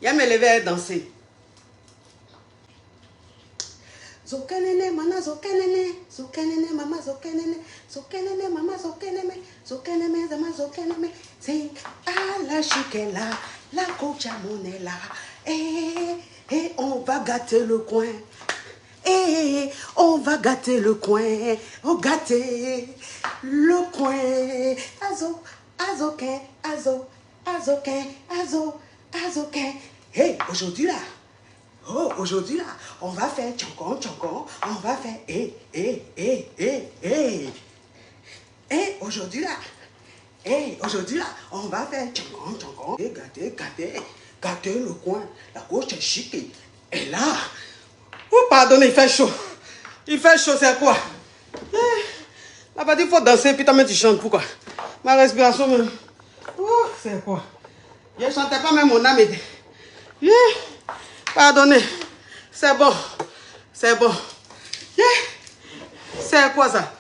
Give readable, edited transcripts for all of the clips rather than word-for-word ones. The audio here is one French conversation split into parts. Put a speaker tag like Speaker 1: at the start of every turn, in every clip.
Speaker 1: Il me lever à danser. Zokanene, mama, zokanene, zokanene, mama, zokanene, zokanene, mama, zokanene, zokanene, mama, zokanene, c'est à la chiquela, la coach à monella, et on va gâter le coin, et on va gâter le coin, on gâter le coin, azo, azoquin, azo, azoquin, azo, azoquin, hey, aujourd'hui là. Oh, aujourd'hui là, on va faire tchongon, tchongon, on va faire aujourd'hui là, on va faire tchongon, tchongon, et gâter le coin, la gauche est chic, et là, oh pardonnez, il fait chaud, c'est quoi? La partie, il faut danser, puis toi-même tu chantes, pourquoi? Ma respiration, même, oh, c'est quoi? Je ne chantais pas même mon âme était, pardonnez, c'est bon, c'est quoi ça?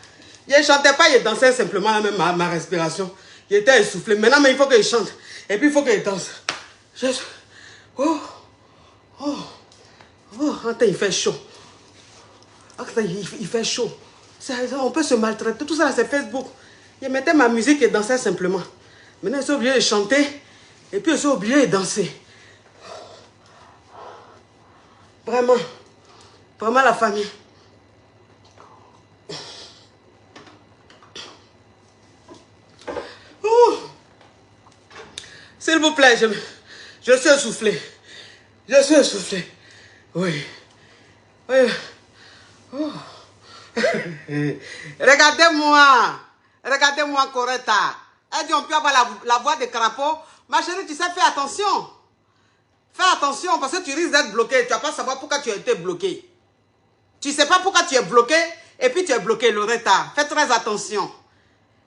Speaker 1: Je ne chantais pas, je dansais simplement même ma respiration. J'étais essoufflé. Maintenant, mais il faut que je chante. Et puis il faut que je danse. Attends, il fait chaud. Attends, il fait chaud. On peut se maltraiter. Tout ça, c'est Facebook. Je mettais ma musique et dansais simplement. Maintenant, je suis obligé de chanter. Et puis je suis obligé de danser. Vraiment la famille. S'il vous plaît, je suis essoufflé. Oui. Oh. Regardez-moi, Coretta. Elle dit on peut avoir la voix de crapaud. Ma chérie, tu sais, fais attention. Fais attention parce que tu risques d'être bloqué. Tu ne vas pas savoir pourquoi tu as été bloqué. Tu ne sais pas pourquoi tu es bloqué et puis tu es bloqué, Loretta. Fais très attention.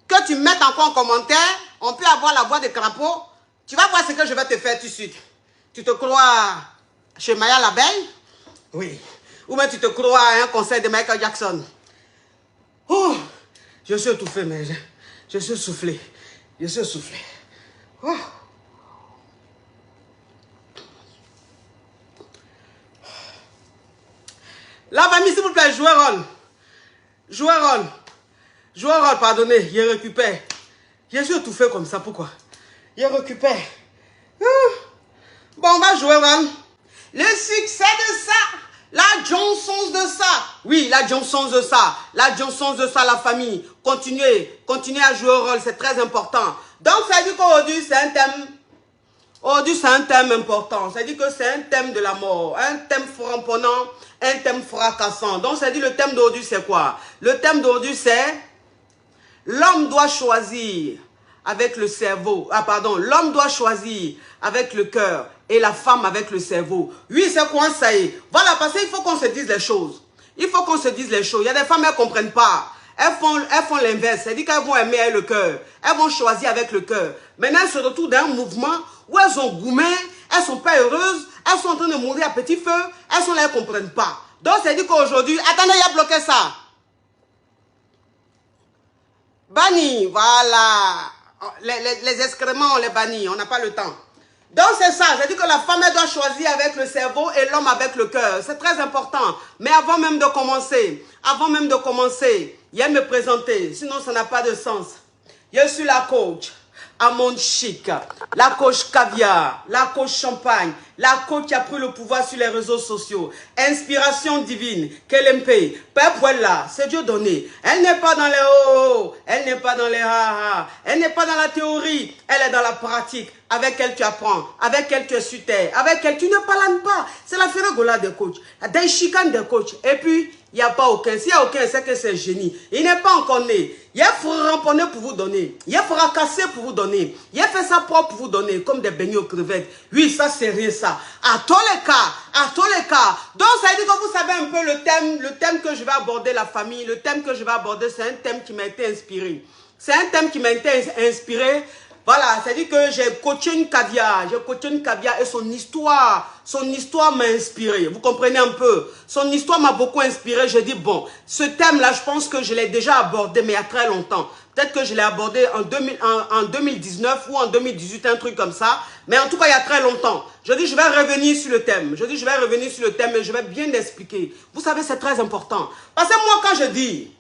Speaker 1: Que tu mettes encore en commentaire, on peut avoir la voix de crapaud. Tu vas voir ce que je vais te faire tout de suite. Tu te crois chez Maya l'abeille? Oui. Ou même tu te crois à un concert de Michael Jackson. Oh, je suis étouffé, mais je suis soufflé. Oh. La famille, s'il vous plaît, jouez rôle, pardonnez, je récupère. Je suis étouffé comme ça, pourquoi? Je récupère. Bon, on va jouer rôle. Le succès de ça, la Johnson's de ça. Oui, la Johnson's de ça. La Johnson's de ça, la famille. Continuez à jouer rôle, c'est très important. Donc, ça dit qu'aujourd'hui, c'est un thème. Aujourd'hui, c'est un thème important. Ça dit que c'est un thème de la mort. Un thème frapponnant, un thème fracassant. Donc, ça dit le thème d'aujourd'hui, c'est quoi? Le thème d'aujourd'hui, c'est l'homme doit choisir avec le cerveau. Ah, pardon. L'homme doit choisir avec le cœur et la femme avec le cerveau. Oui, c'est quoi ça y est? Voilà, parce qu'il faut qu'on se dise les choses. Il y a des femmes, elles ne comprennent pas. Elles font l'inverse. C'est-à-dire qu'elles vont aimer avec le cœur. Elles vont choisir avec le cœur. Maintenant, elles se retrouvent dans un mouvement où elles ont gourmé, elles ne sont pas heureuses, elles sont en train de mourir à petit feu, elles sont là, elles ne comprennent pas. Donc, c'est-à-dire qu'aujourd'hui, attendez, il a bloqué ça. Banni, voilà. Les excréments, on les bannit, on n'a pas le temps. Donc c'est ça, c'est-à-dire que la femme elle doit choisir avec le cerveau et l'homme avec le cœur. C'est très important. Mais avant même de commencer, il y a me présenter, sinon ça n'a pas de sens. Je suis la coach Amande Chic, la coach caviar, la coach champagne, la coach qui a pris le pouvoir sur les réseaux sociaux. Inspiration divine, KLMP, Père Puella, c'est Dieu donné. Elle n'est pas dans les hauts, elle n'est pas dans les ha-ha, elle n'est pas dans la théorie, elle est dans la pratique. Avec elle tu apprends, avec elle tu es sur terre, avec elle tu ne parles pas. C'est la férogola des coachs, des chicanes des coachs. Et puis, il n'y a pas aucun. S'il n'y a aucun, c'est que c'est génie. Il n'est pas encore né. Il a ramponné pour vous donner. Il a fracassé pour vous donner. Il a fait ça propre pour vous donner, comme des beignets aux crevettes. Oui, ça c'est rien ça. À tous les cas. Donc ça veut dire que vous savez un peu le thème que je vais aborder, la famille. Le thème que je vais aborder, c'est un thème qui m'a été inspiré. C'est un thème qui m'a été inspiré Voilà, c'est-à-dire que j'ai coaché une caviar. J'ai coaché une caviar et son histoire m'a inspiré. Vous comprenez un peu? Son histoire m'a beaucoup inspiré. J'ai dit, bon, ce thème-là, je pense que je l'ai déjà abordé, mais il y a très longtemps. Peut-être que je l'ai abordé en 2019 ou en 2018, un truc comme ça. Mais en tout cas, il y a très longtemps. Je dis, je vais revenir sur le thème. Je dis, je vais revenir sur le thème et je vais bien l'expliquer. Vous savez, c'est très important. Parce que moi, quand je dis,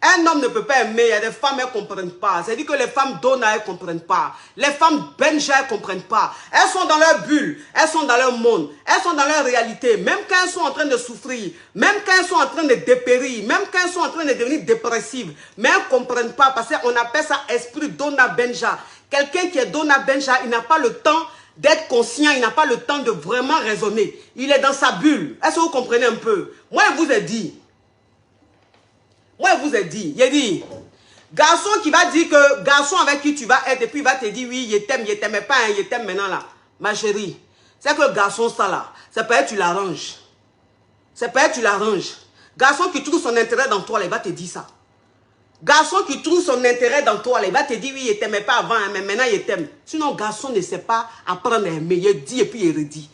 Speaker 1: un homme ne peut pas aimer, il y a des femmes, elles ne comprennent pas. C'est-à-dire que les femmes Dona, elles ne comprennent pas. Les femmes Benja, elles ne comprennent pas. Elles sont dans leur bulle, elles sont dans leur monde, elles sont dans leur réalité. Même quand elles sont en train de souffrir, même quand elles sont en train de dépérir, même quand elles sont en train de devenir dépressives, mais elles ne comprennent pas parce qu'on appelle ça esprit Dona Benja. Quelqu'un qui est Dona Benja, il n'a pas le temps d'être conscient, il n'a pas le temps de vraiment raisonner. Il est dans sa bulle. Est-ce que vous comprenez un peu? Moi, je vous ai dit, il a dit, garçon qui va dire que, garçon avec qui tu vas être, et puis il va te dire, oui, il t'aimait pas, hein, il t'aime maintenant là. Ma chérie, c'est que le garçon, ça là, c'est pas tu l'arranges. C'est pas tu l'arranges. Garçon qui trouve son intérêt dans toi, là, il va te dire ça. Garçon qui trouve son intérêt dans toi, là, il va te dire, oui, il t'aimait pas avant, hein, mais maintenant il t'aime. Sinon, garçon ne sait pas apprendre à aimer, il dit et puis il redit.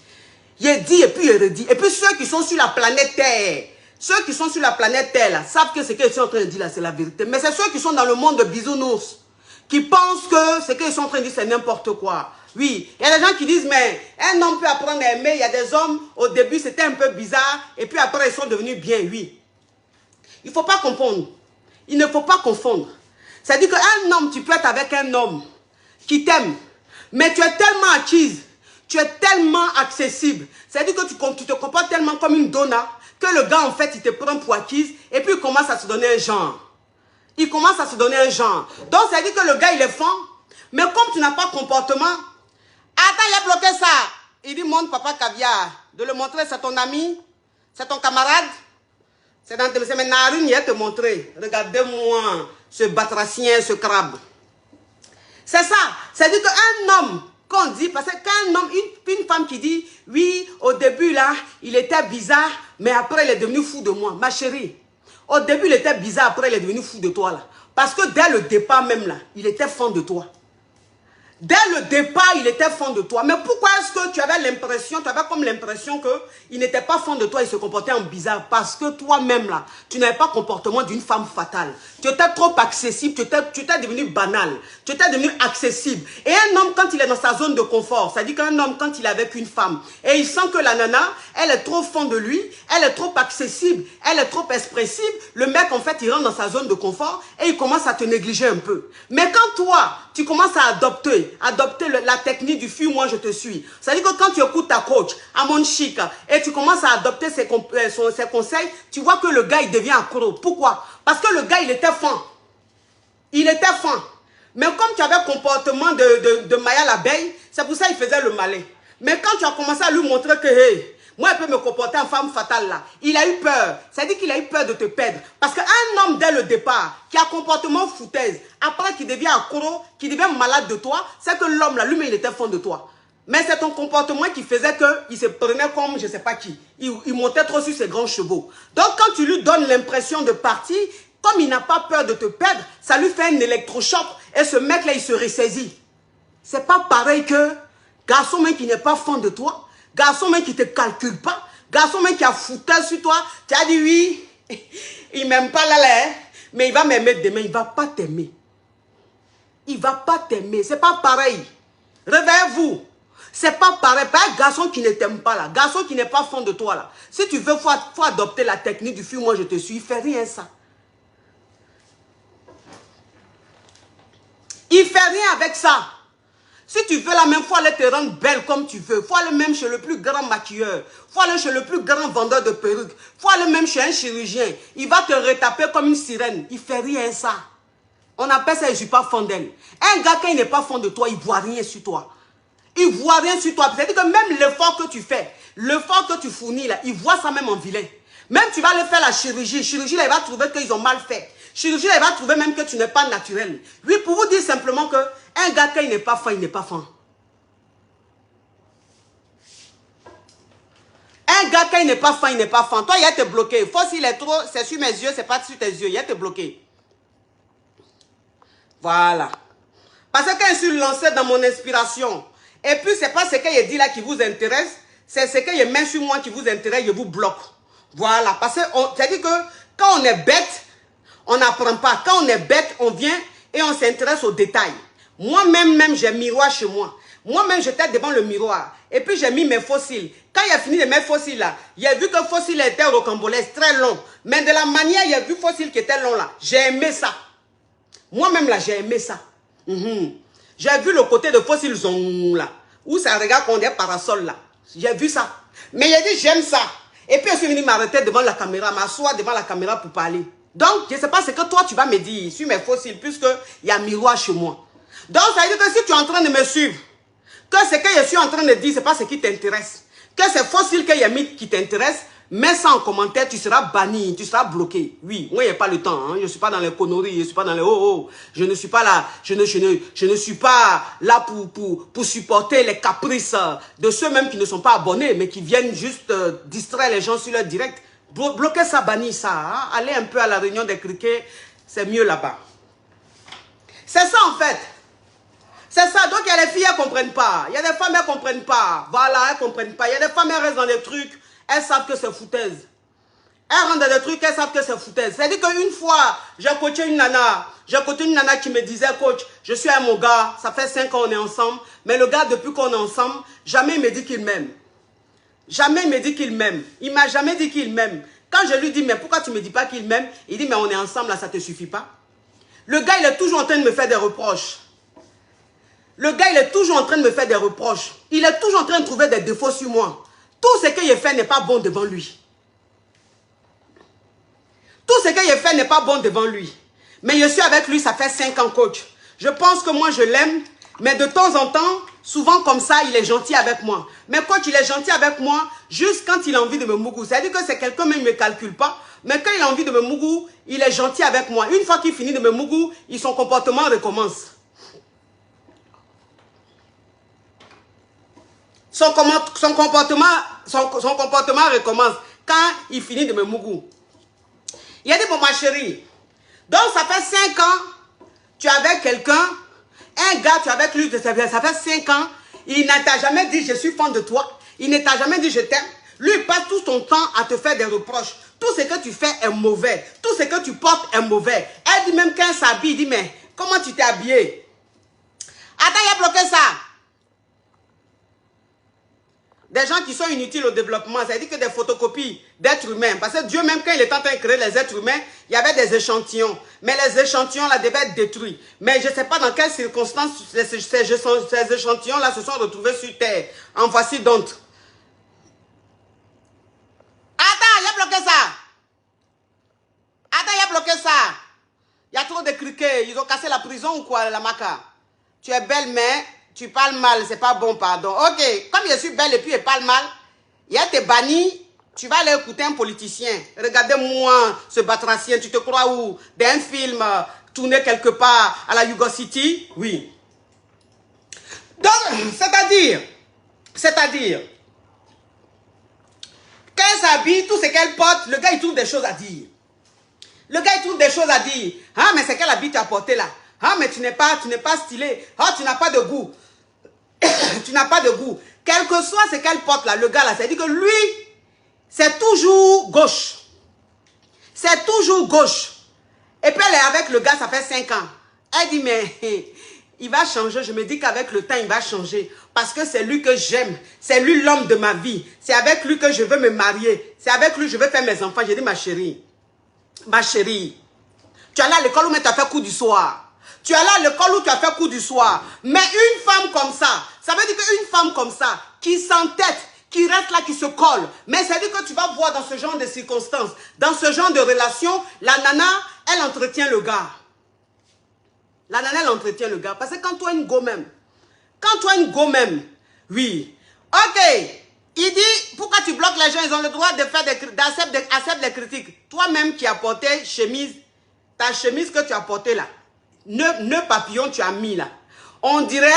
Speaker 1: Il dit et puis il redit. Et puis ceux qui sont sur la planète Terre, ceux qui sont sur la planète Terre là, savent que ce qu'ils sont en train de dire là, c'est la vérité. Mais c'est ceux qui sont dans le monde de bisounours, qui pensent que ce qu'ils sont en train de dire, c'est n'importe quoi. Oui, il y a des gens qui disent, mais un homme peut apprendre à aimer. Il y a des hommes, au début, c'était un peu bizarre, et puis après, ils sont devenus bien, oui. Il ne faut pas confondre. Il ne faut pas confondre. C'est-à-dire qu'un homme, tu peux être avec un homme qui t'aime, mais tu es tellement acquise, tu es tellement accessible. C'est-à-dire que tu te comportes tellement comme une donna, que le gars, en fait, il te prend pour acquise et puis il commence à se donner un genre. Il commence à se donner un genre. Donc, ça veut dire que le gars, il est fan, mais comme tu n'as pas comportement, attends, il a bloqué ça. Il dit, montre papa caviar. De le montrer, c'est ton ami, c'est ton camarade, c'est mes narines, il va te montrer. Regardez-moi, ce batracien, ce crabe. C'est ça. C'est-à-dire qu'un homme, qu'on dit, parce que quand un homme, une femme qui dit, oui, au début là, il était bizarre, mais après il est devenu fou de moi. Ma chérie, au début il était bizarre, après il est devenu fou de toi là. Parce que dès le départ même là, il était fan de toi. Dès le départ, il était fan de toi. Mais pourquoi est-ce que tu avais l'impression, tu avais comme l'impression qu'il n'était pas fan de toi, il se comportait en bizarre? Parce que toi-même là, tu n'avais pas le comportement d'une femme fatale. Tu étais trop accessible, tu étais devenu banal, tu étais devenu accessible. Et un homme, quand il est dans sa zone de confort, c'est-à-dire qu'un homme, quand il est avec une femme, et il sent que la nana, elle est trop fan de lui, elle est trop accessible, elle est trop expressive, le mec, en fait, il rentre dans sa zone de confort et il commence à te négliger un peu. Mais quand toi, tu commences à adopter la technique du fuis-moi, je te suis. C'est-à-dire que quand tu écoutes ta coach, à mon chic, et tu commences à adopter ses conseils, tu vois que le gars, il devient accro. Pourquoi? Parce que le gars, il était fan. Il était fan. Mais comme tu avais le comportement de Maya l'abeille, c'est pour ça qu'il faisait le malin. Mais quand tu as commencé à lui montrer que, hey, moi, je peux me comporter en femme fatale là. Il a eu peur. C'est-à-dire qu'il a eu peur de te perdre. Parce qu'un homme, dès le départ, qui a un comportement foutaise, après qu'il devient accro, qu'il devient malade de toi, c'est que l'homme là, lui-même, il était fond de toi. Mais c'est ton comportement qui faisait qu'il se prenait comme je ne sais pas qui. Il montait trop sur ses grands chevaux. Donc, quand tu lui donnes l'impression de partir, comme il n'a pas peur de te perdre, ça lui fait un électrochoc. Et ce mec-là, il se ressaisit. C'est pas pareil que garçon même qui n'est pas fan de toi. Garçon même qui ne te calcule pas, garçon même qui a foutu sur toi, tu as dit oui, il ne m'aime pas là, mais il va m'aimer demain, il ne va pas t'aimer. Il ne va pas t'aimer, ce n'est pas pareil. Réveillez-vous. Ce n'est pas pareil, pas un garçon qui ne t'aime pas là, garçon qui n'est pas fan de toi là. Si tu veux, faut adopter la technique du fuis-moi, je te suis, il ne fait rien ça. Il ne fait rien avec ça. Si tu veux la même fois aller te rendre belle comme tu veux, il faut aller même chez le plus grand maquilleur, il faut aller chez le plus grand vendeur de perruques, il faut aller même chez un chirurgien. Il va te retaper comme une sirène. Il ne fait rien ça. On appelle ça, je ne suis pas fan d'elle. Un gars, quand il n'est pas fan de toi, il ne voit rien sur toi. Il ne voit rien sur toi. C'est-à-dire que même l'effort que tu fais, l'effort que tu fournis, là, il voit ça même en vilain. Même tu vas aller faire la chirurgie. Chirurgie, là, il va trouver qu'ils ont mal fait. Chirurgie, là, il va trouver même que tu n'es pas naturel. Oui, pour vous dire simplement que un gars, quand il n'est pas fin, il n'est pas fin. Un gars, quand il n'est pas fin, il n'est pas fin. Toi, il va te bloquer. Faut s'il est trop, c'est sur mes yeux, c'est pas sur tes yeux. Il va te bloquer. Voilà. Parce que quand je suis lancé dans mon inspiration, et puis c'est pas ce que je dis là qui vous intéresse, c'est ce que je mets sur moi qui vous intéresse, je vous bloque. Voilà, parce que c'est-à-dire que quand on est bête, on n'apprend pas. Quand on est bête, on vient et on s'intéresse aux détails. Moi-même, j'ai un miroir chez moi. Moi-même, j'étais devant le miroir. Et puis, j'ai mis mes fossiles. Quand il a fini de mettre fossiles là, j'ai vu que fossile était rocambolesque, très long. Mais de la manière, il a vu fossile qui était long là. J'ai aimé ça. Moi-même là, j'ai aimé ça. J'ai vu le côté de fossile zong là. Où ça regarde qu'on est parasol là. J'ai vu ça. Mais il a dit, j'aime ça. Et puis, je suis venu m'arrêter devant la caméra, m'asseoir devant la caméra pour parler. Donc, je ne sais pas ce que toi, tu vas me dire sur mes fossiles, puisqu'il y a un miroir chez moi. Donc, ça veut dire que si tu es en train de me suivre, que ce que je suis en train de dire, ce n'est pas ce qui t'intéresse, que ces fossiles que j'ai mis qui t'intéressent, mets ça en commentaire, tu seras banni, tu seras bloqué. Oui, moi, il n'y a pas le temps. Hein. Je ne suis pas dans les conneries, je ne suis pas dans les oh. Je ne suis pas là, je ne suis pas là pour supporter les caprices de ceux-mêmes qui ne sont pas abonnés, mais qui viennent juste distraire les gens sur leur direct. Bloquez ça, bannir ça. Hein. Allez un peu à la réunion des criquets, c'est mieux là-bas. C'est ça en fait. C'est ça. Donc il y a les filles, elles ne comprennent pas. Il y a des femmes, elles ne comprennent pas. Voilà, elles ne comprennent pas. Il y a des femmes, elles restent dans des trucs, elles savent que c'est foutaise. Elles rentrent dans des trucs, elles savent que c'est foutaise. C'est-à-dire qu'une fois, j'ai coaché une nana. J'ai coaché une nana qui me disait, coach, je suis un mon gars, ça fait 5 ans qu'on est ensemble. Mais le gars, depuis qu'on est ensemble, jamais il me dit qu'il m'aime. Jamais il me dit qu'il m'aime. Il ne m'a jamais dit qu'il m'aime. Quand je lui dis, mais pourquoi tu ne me dis pas qu'il m'aime? Il dit, mais on est ensemble, là, ça ne te suffit pas. Le gars, il est toujours en train de me faire des reproches. Le gars, il est toujours en train de me faire des reproches. Il est toujours en train de trouver des défauts sur moi. Tout ce que je fais n'est pas bon devant lui. Tout ce que je fais n'est pas bon devant lui. Mais je suis avec lui, ça fait 5 ans, coach. Je pense que moi, je l'aime. Mais de temps en temps, souvent comme ça, il est gentil avec moi. Mais quand il est gentil avec moi, juste quand il a envie de me mougou, c'est-à-dire que c'est quelqu'un, mais il ne me calcule pas. Mais quand il a envie de me mougou, il est gentil avec moi. Une fois qu'il finit de me mougou, son comportement recommence. Son comportement recommence quand il finit de me mougou. Il a dit, bon ma chérie, donc ça fait 5 ans, tu es avec quelqu'un, un gars, tu es avec lui, ça fait 5 ans, il ne t'a jamais dit je suis fan de toi, il ne t'a jamais dit je t'aime. Lui, il passe tout son temps à te faire des reproches. Tout ce que tu fais est mauvais. Tout ce que tu portes est mauvais. Elle dit même quand elle s'habille, il dit mais comment tu t'es habillé? Attends, il a bloqué ça. Des gens qui sont inutiles au développement, c'est-à-dire que des photocopies d'êtres humains. Parce que Dieu, même quand il est en train de créer les êtres humains, il y avait des échantillons. Mais les échantillons là devaient être détruits. Mais je ne sais pas dans quelles circonstances ces échantillons là se sont retrouvés sur terre. En voici d'autres. Attends, il a bloqué ça. Attends, il a bloqué ça. Il y a trop de criquets. Ils ont cassé la prison ou quoi, la maca? Tu es belle, mais tu parles mal. C'est pas bon, pardon. Ok, comme je suis belle et puis je parle mal, il y a tes bannis. Tu vas aller écouter un politicien. Regardez-moi, ce batracien. Tu te crois où? D'un film tourné quelque part à la Yugo City? Oui. Donc, c'est-à-dire, quand elle s'habille, tout ce qu'elle porte, le gars, il trouve des choses à dire. Le gars, il trouve des choses à dire. Ah, mais c'est quel habit tu as porté là? Ah, mais tu n'es pas stylé. Ah, tu n'as pas de goût. Tu n'as pas de goût. Quel que soit ce qu'elle porte là, le gars là, c'est-à-dire que lui, c'est toujours gauche. C'est toujours gauche. Et puis elle est avec le gars, ça fait 5 ans. Elle dit, mais il va changer. Je me dis qu'avec le temps, il va changer. Parce que c'est lui que j'aime. C'est lui l'homme de ma vie. C'est avec lui que je veux me marier. C'est avec lui que je veux faire mes enfants. J'ai dit, ma chérie, tu as là à l'école où tu as fait cours du soir. Tu es là à l'école où tu as fait cours du soir. Mais une femme comme ça veut dire qu'une femme comme ça, qui s'entête, qui reste là, qui se colle. Mais ça veut dire que tu vas voir dans ce genre de circonstances, dans ce genre de relation, la nana, elle entretient le gars. La nana, elle entretient le gars. Parce que quand toi, une go même, oui. Ok. Il dit, pourquoi tu bloques les gens? Ils ont le droit de faire d'accepter des critiques. Toi-même qui as porté chemise, ta chemise que tu as portée là, nœud papillon tu as mis là. On dirait,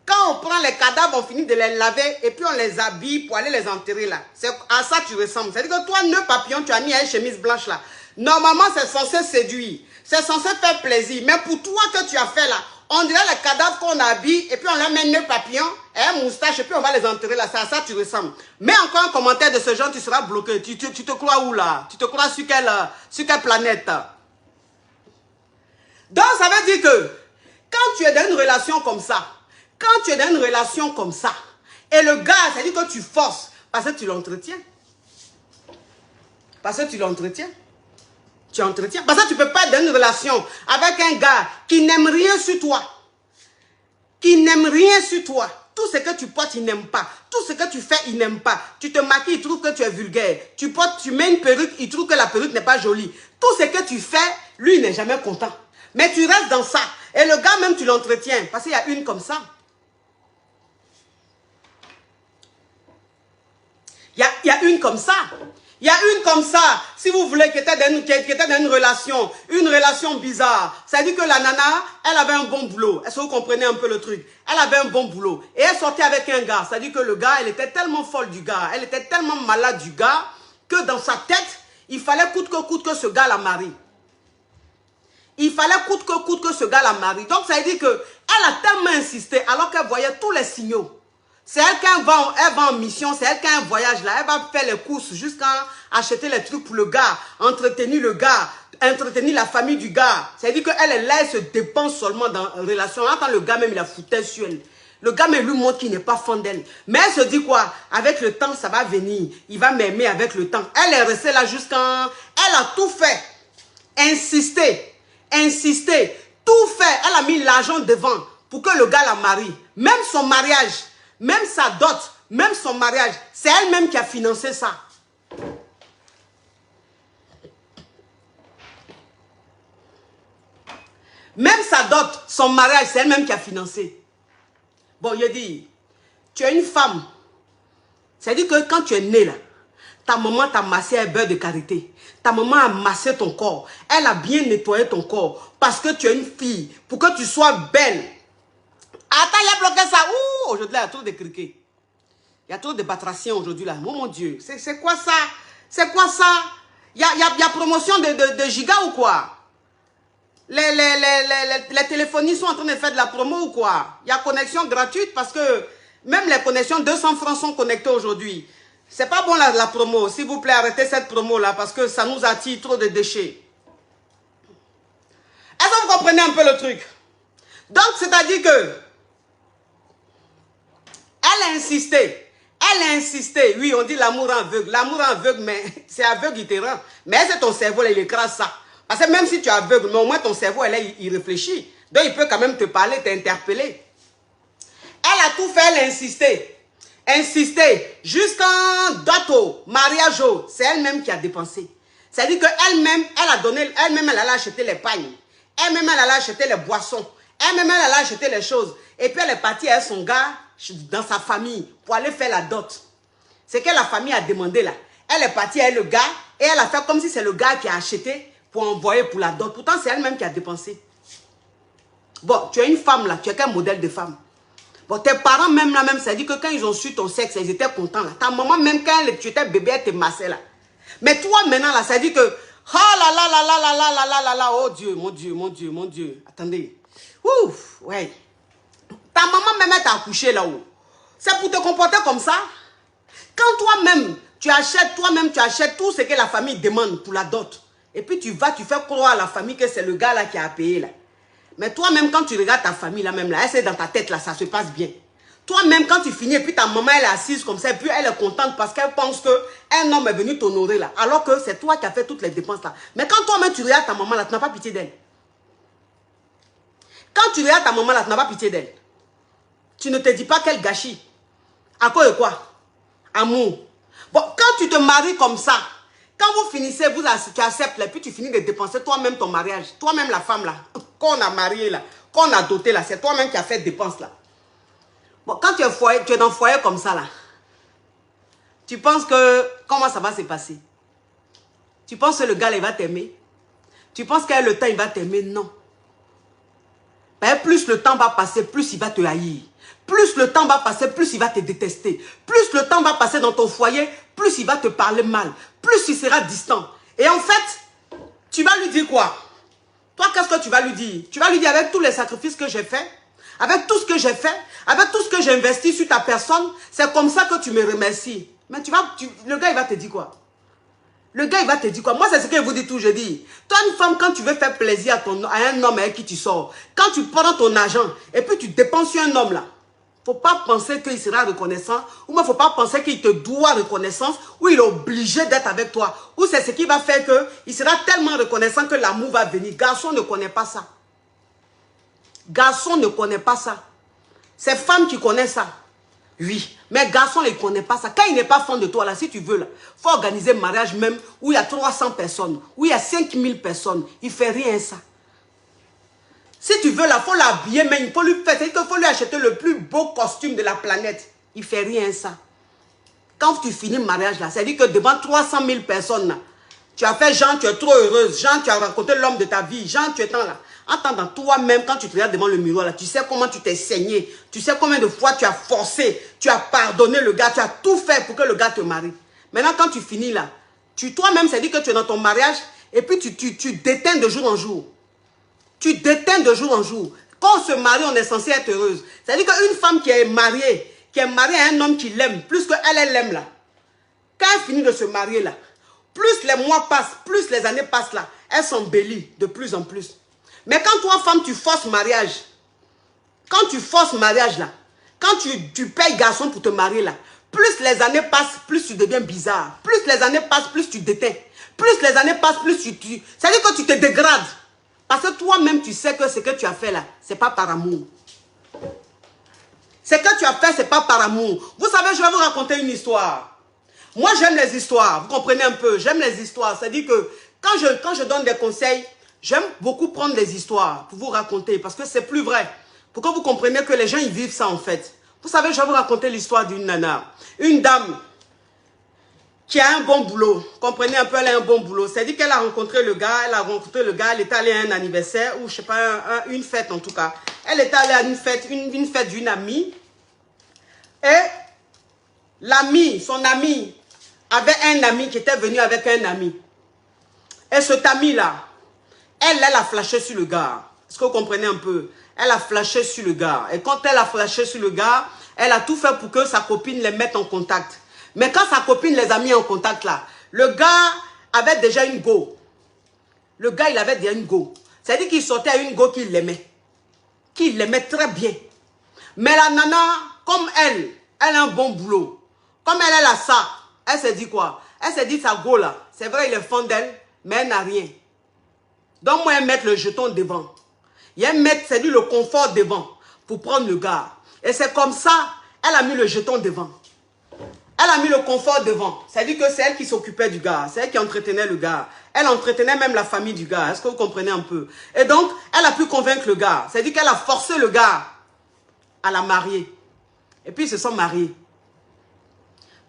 Speaker 1: quand on prend les cadavres, on finit de les laver et puis on les habille pour aller les enterrer là. C'est à ça que tu ressembles. C'est-à-dire que toi, nœud papillon, tu as mis une chemise blanche là. Normalement, c'est censé séduire. C'est censé faire plaisir. Mais pour toi que tu as fait là, On dirait les cadavres qu'on habille et puis on leur met 9 papillons et un moustache et puis on va les enterrer là. C'est à ça que tu ressembles. Mets encore un commentaire de ce genre, tu seras bloqué. Tu te crois où là? Tu te crois sur quelle planète? Donc ça veut dire que quand tu es dans une relation comme ça, et le gars, ça dit que tu forces parce que tu l'entretiens. Tu entretiens. Parce que tu ne peux pas être dans une relation avec un gars qui n'aime rien sur toi. Tout ce que tu portes, il n'aime pas. Tout ce que tu fais, il n'aime pas. Tu te maquilles, il trouve que tu es vulgaire. Tu mets une perruque, il trouve que la perruque n'est pas jolie. Tout ce que tu fais, lui, il n'est jamais content. Mais tu restes dans ça. Et le gars, même, tu l'entretiens. Parce qu'il y a une comme ça. Il y a une comme ça. Il y a une comme ça, si vous voulez, qui était dans une relation bizarre. Ça dit que la nana, elle avait un bon boulot. Est-ce que vous comprenez un peu le truc? Elle avait un bon boulot. Et elle sortait avec un gars. Ça dit que le gars, elle était tellement folle du gars. Elle était tellement malade du gars, que dans sa tête, il fallait coûte que ce gars la marie. Donc ça veut dire qu'elle a tellement insisté, alors qu'elle voyait tous les signaux. C'est elle qui va en mission, c'est elle qui a un voyage là. Elle va faire les courses jusqu'à acheter les trucs pour le gars, entretenir le gars, entretenir la famille du gars. C'est-à-dire qu'elle est là, elle se dépense seulement dans une relation. Quand le gars même, il a foutu sur elle. Le gars même lui montre qu'il n'est pas fan d'elle. Mais elle se dit quoi? Avec le temps, ça va venir. Il va m'aimer avec le temps. Elle est restée là jusqu'à... Elle a tout fait. Insister. Tout fait. Elle a mis l'argent devant pour que le gars la marie. Même son mariage. Même sa dot, même son mariage, c'est elle-même qui a financé ça. Même sa dot, son mariage, c'est elle-même qui a financé. Bon, il dit, tu es une femme. C'est-à-dire que quand tu es née là, ta maman t'a massé un beurre de karité. Ta maman a massé ton corps. Elle a bien nettoyé ton corps parce que tu es une fille, pour que tu sois belle. Attends, il a bloqué ça. Ouh, aujourd'hui, il y a trop de criquets. Il y a trop de batraciens aujourd'hui, là. Oh mon Dieu, c'est quoi ça? C'est quoi ça? Il y a promotion de giga ou quoi? Les téléphonistes sont en train de faire de la promo ou quoi? Il y a connexion gratuite parce que même les connexions, 200 francs sont connectés aujourd'hui. C'est pas bon la promo. S'il vous plaît, arrêtez cette promo-là parce que ça nous attire trop de déchets. Est-ce que vous comprenez un peu le truc? Donc, c'est-à-dire que elle a insisté. Oui, on dit l'amour aveugle. L'amour aveugle, mais c'est aveugle, il te rend. Mais c'est ton cerveau, là, il écrase ça. Parce que même si tu es aveugle, mais au moins ton cerveau, là, il réfléchit. Donc, il peut quand même te parler, t'interpeller. Elle a tout fait, elle a insisté. Jusqu'en date, mariage, c'est elle-même qui a dépensé. C'est-à-dire qu'elle-même, elle a donné, elle-même, elle allait acheter les pagnes. Elle-même, elle allait acheter les boissons. Elle-même, elle allait acheter les choses. Et puis, elle est partie avec son gars dans sa famille pour aller faire la dot. C'est que la famille a demandé là. Elle est partie avec le gars et elle a fait comme si c'est le gars qui a acheté pour envoyer pour la dot. Pourtant, c'est elle-même qui a dépensé. Bon, tu es une femme là, tu es qu'un modèle de femme. Bon, tes parents même là, ça dit que quand ils ont su ton sexe, ils étaient contents là. Ta maman même quand tu étais bébé, elle te massait là. Mais toi maintenant là, ça dit que, oh là là là là là là là là là là, oh Dieu, mon Dieu. Attendez. Ouf, ouais. Ta maman même t'a accouché là-haut. C'est pour te comporter comme ça. Quand toi-même, tu achètes tout ce que la famille demande pour la dot. Et puis tu vas, tu fais croire à la famille que c'est le gars là qui a payé là. Mais toi-même, quand tu regardes ta famille là même là, elle c'est dans ta tête là, ça se passe bien. Toi-même, quand tu finis, et puis ta maman elle est assise comme ça, et puis elle est contente parce qu'elle pense qu'un homme est venu t'honorer là. Alors que c'est toi qui as fait toutes les dépenses là. Mais quand toi-même tu regardes ta maman là, tu n'as pas pitié d'elle. Quand tu regardes ta maman là, tu n'as pas pitié d'elle. Tu ne te dis pas quel gâchis. À cause de quoi? Amour. Bon, quand tu te maries comme ça, quand vous finissez, tu acceptes, et puis tu finis de dépenser toi-même ton mariage. Toi-même la femme là, qu'on a mariée là, qu'on a dotée là, c'est toi-même qui as fait dépenses là. Bon, quand tu es dans le foyer comme ça là, tu penses que, comment ça va se passer? Tu penses que le gars il va t'aimer? Tu penses qu'avec le temps il va t'aimer? Non. Ben, plus le temps va passer, plus il va te haïr. Plus le temps va passer, plus il va te détester. Plus le temps va passer dans ton foyer, plus il va te parler mal. Plus il sera distant. Et en fait, tu vas lui dire quoi? Toi, qu'est-ce que tu vas lui dire? Tu vas lui dire avec tous les sacrifices que j'ai faits, avec tout ce que j'ai fait, avec tout ce que j'ai investi sur ta personne, c'est comme ça que tu me remercies. Mais le gars, il va te dire quoi? Le gars, il va te dire quoi? Moi, c'est ce que je vous dis tout, je dis. Toi, une femme, quand tu veux faire plaisir à un homme avec qui tu sors, quand tu prends ton argent et puis tu dépenses sur un homme là, faut pas penser qu'il sera reconnaissant, ou il ne faut pas penser qu'il te doit reconnaissance, ou il est obligé d'être avec toi, ou c'est ce qui va faire qu'il sera tellement reconnaissant que l'amour va venir. Garçon ne connaît pas ça. Garçon ne connaît pas ça. C'est femme qui connaît ça. Oui, mais garçon ne connaît pas ça. Quand il n'est pas fan de toi, là, si tu veux, il faut organiser un mariage même où il y a 300 personnes, où il y a 5000 personnes. Il ne fait rien ça. Si tu veux, il faut l'habiller, mais il faut lui faire, c'est-à-dire qu'il faut lui acheter le plus beau costume de la planète. Il ne fait rien ça. Quand tu finis le mariage, là, c'est-à-dire que devant 300 000 personnes, là, tu as fait Jean, tu es trop heureuse. Jean, tu as rencontré l'homme de ta vie. Jean, tu es là. Attends, toi-même, quand tu te regardes devant le miroir, là, tu sais comment tu t'es saigné. Tu sais combien de fois tu as forcé. Tu as pardonné le gars. Tu as tout fait pour que le gars te marie. Maintenant, quand tu finis là, toi-même, c'est-à-dire que tu es dans ton mariage et puis tu déteins de jour en jour. Tu déteins de jour en jour. Quand on se marie, on est censé être heureuse. C'est-à-dire qu'une femme qui est mariée à un homme qui l'aime, plus qu'elle l'aime là, quand elle finit de se marier là, plus les mois passent, plus les années passent là, elle s'embellit de plus en plus. Mais quand toi, femme, tu forces mariage, quand tu forces mariage là, quand tu payes garçon pour te marier là, plus les années passent, plus tu deviens bizarre. Plus les années passent, plus tu déteins. Plus les années passent, plus c'est-à-dire que tu te dégrades. Parce que toi-même, tu sais que ce que tu as fait là, ce n'est pas par amour. Ce que tu as fait, ce n'est pas par amour. Vous savez, je vais vous raconter une histoire. Moi, j'aime les histoires. Vous comprenez un peu? J'aime les histoires. C'est-à-dire que quand je donne des conseils, j'aime beaucoup prendre des histoires pour vous raconter. Parce que c'est plus vrai. Pour que vous compreniez que les gens, ils vivent ça en fait. Vous savez, je vais vous raconter l'histoire d'une nana. Une dame qui a un bon boulot. Comprenez un peu, elle a un bon boulot. C'est-à-dire qu'elle a rencontré le gars, elle est allée à un anniversaire, ou je sais pas, une fête en tout cas. Elle est allée à une fête d'une amie. Et l'ami, son ami, avait un ami qui était venu avec un ami. Et cet ami-là, elle a flashé sur le gars. Est-ce que vous comprenez un peu? Elle a flashé sur le gars. Et quand elle a flashé sur le gars, elle a tout fait pour que sa copine les mette en contact. Mais quand sa copine les a mis en contact là, le gars avait déjà une go. Le gars, il avait déjà une go. C'est-à-dire qu'il sortait à une go qu'il l'aimait. Qu'il l'aimait très bien. Mais la nana, comme elle a un bon boulot. Comme elle a ça, elle s'est dit quoi? Elle s'est dit sa go là, c'est vrai il est fan d'elle, mais elle n'a rien. Donc moi, elle met le jeton devant. Et elle met, c'est lui le confort devant pour prendre le gars. Et c'est comme ça, elle a mis le jeton devant. Elle a mis le confort devant. C'est-à-dire que c'est elle qui s'occupait du gars. C'est elle qui entretenait le gars. Elle entretenait même la famille du gars. Est-ce que vous comprenez un peu? Et donc, elle a pu convaincre le gars. C'est-à-dire qu'elle a forcé le gars à la marier. Et puis, ils se sont mariés.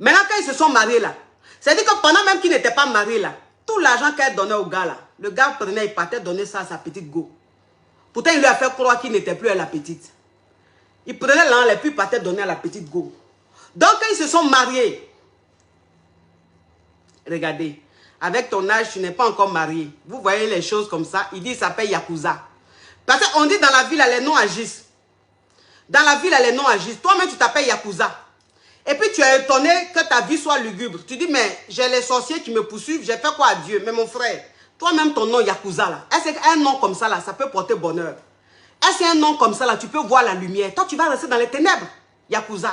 Speaker 1: Maintenant, quand ils se sont mariés là, c'est-à-dire que pendant même qu'ils n'étaient pas mariés là, tout l'argent qu'elle donnait au gars là, le gars prenait, il partait donner ça à sa petite go. Pourtant, il lui a fait croire qu'il n'était plus à la petite. Il prenait l'argent et puis il partait donner à la petite go. Donc, quand ils se sont mariés, regardez, avec ton âge, tu n'es pas encore marié. Vous voyez les choses comme ça. Il dit, il s'appelle Yakuza. Parce qu'on dit dans la ville, les noms agissent. Dans la ville, les noms agissent. Toi-même, tu t'appelles Yakuza. Et puis, tu es étonné que ta vie soit lugubre. Tu dis, mais j'ai les sorciers qui me poursuivent. J'ai fait quoi à Dieu? Mais mon frère, toi-même, ton nom Yakuza, là. Est-ce qu'un nom comme ça, là, ça peut porter bonheur? Est-ce qu'un nom comme ça, là, tu peux voir la lumière? Toi, tu vas rester dans les ténèbres, Yakuza.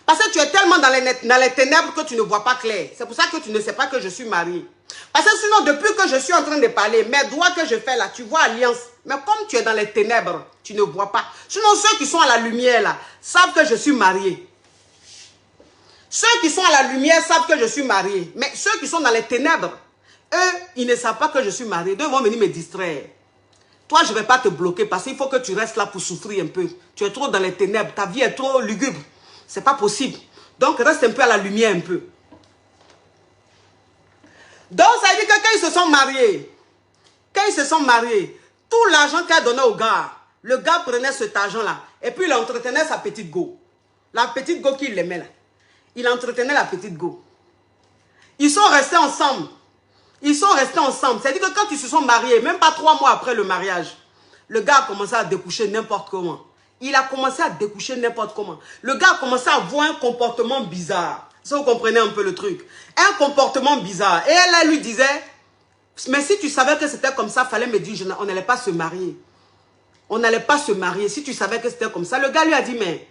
Speaker 1: Parce que tu es tellement dans les ténèbres que tu ne vois pas clair. C'est pour ça que tu ne sais pas que je suis mariée. Parce que sinon, depuis que je suis en train de parler, mes doigts que je fais là, tu vois alliance. Mais comme tu es dans les ténèbres, tu ne vois pas. Sinon, ceux qui sont à la lumière là, savent que je suis mariée. Ceux qui sont à la lumière savent que je suis mariée. Mais ceux qui sont dans les ténèbres, eux, ils ne savent pas que je suis mariée. Ils vont venir me distraire. Toi, je ne vais pas te bloquer parce qu'il faut que tu restes là pour souffrir un peu. Tu es trop dans les ténèbres. Ta vie est trop lugubre. C'est pas possible. Donc, reste un peu à la lumière un peu. Donc, ça veut dire que quand ils se sont mariés, tout l'argent qu'elle donnait au gars, le gars prenait cet argent-là et puis il entretenait sa petite go. La petite go qu'il aimait là. Il entretenait la petite go. Ils sont restés ensemble. Ils sont restés ensemble. C'est-à-dire que quand ils se sont mariés, même pas 3 mois après le mariage, le gars a commencé à découcher n'importe comment. Il a commencé à découcher n'importe comment. Le gars a commencé à avoir un comportement bizarre. Si vous comprenez un peu le truc. Un comportement bizarre. Et elle lui disait, mais si tu savais que c'était comme ça, il fallait me dire, on n'allait pas se marier. On n'allait pas se marier. Si tu savais que c'était comme ça, le gars lui a dit, mais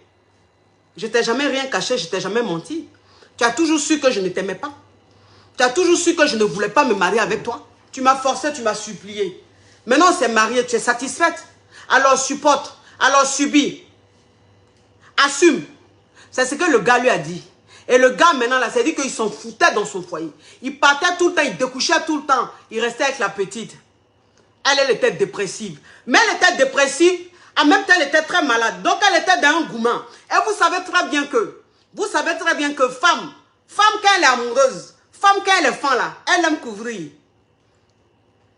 Speaker 1: je t'ai jamais rien caché, je t'ai jamais menti. Tu as toujours su que je ne t'aimais pas. Tu as toujours su que je ne voulais pas me marier avec toi. Tu m'as forcé, tu m'as supplié. Maintenant, on s'est marié, tu es satisfaite. Alors supporte, alors subis. Assume. C'est ce que le gars lui a dit. Et le gars, maintenant, là, c'est dit qu'il s'en foutait dans son foyer. Il partait tout le temps, il découchait tout le temps. Il restait avec la petite. Elle était dépressive. Mais elle était dépressive, en même temps, elle était très malade. Donc, elle était dans un gourmand. Et vous savez très bien que femme, quand elle est amoureuse, femme, quand elle est fan, là, elle aime couvrir.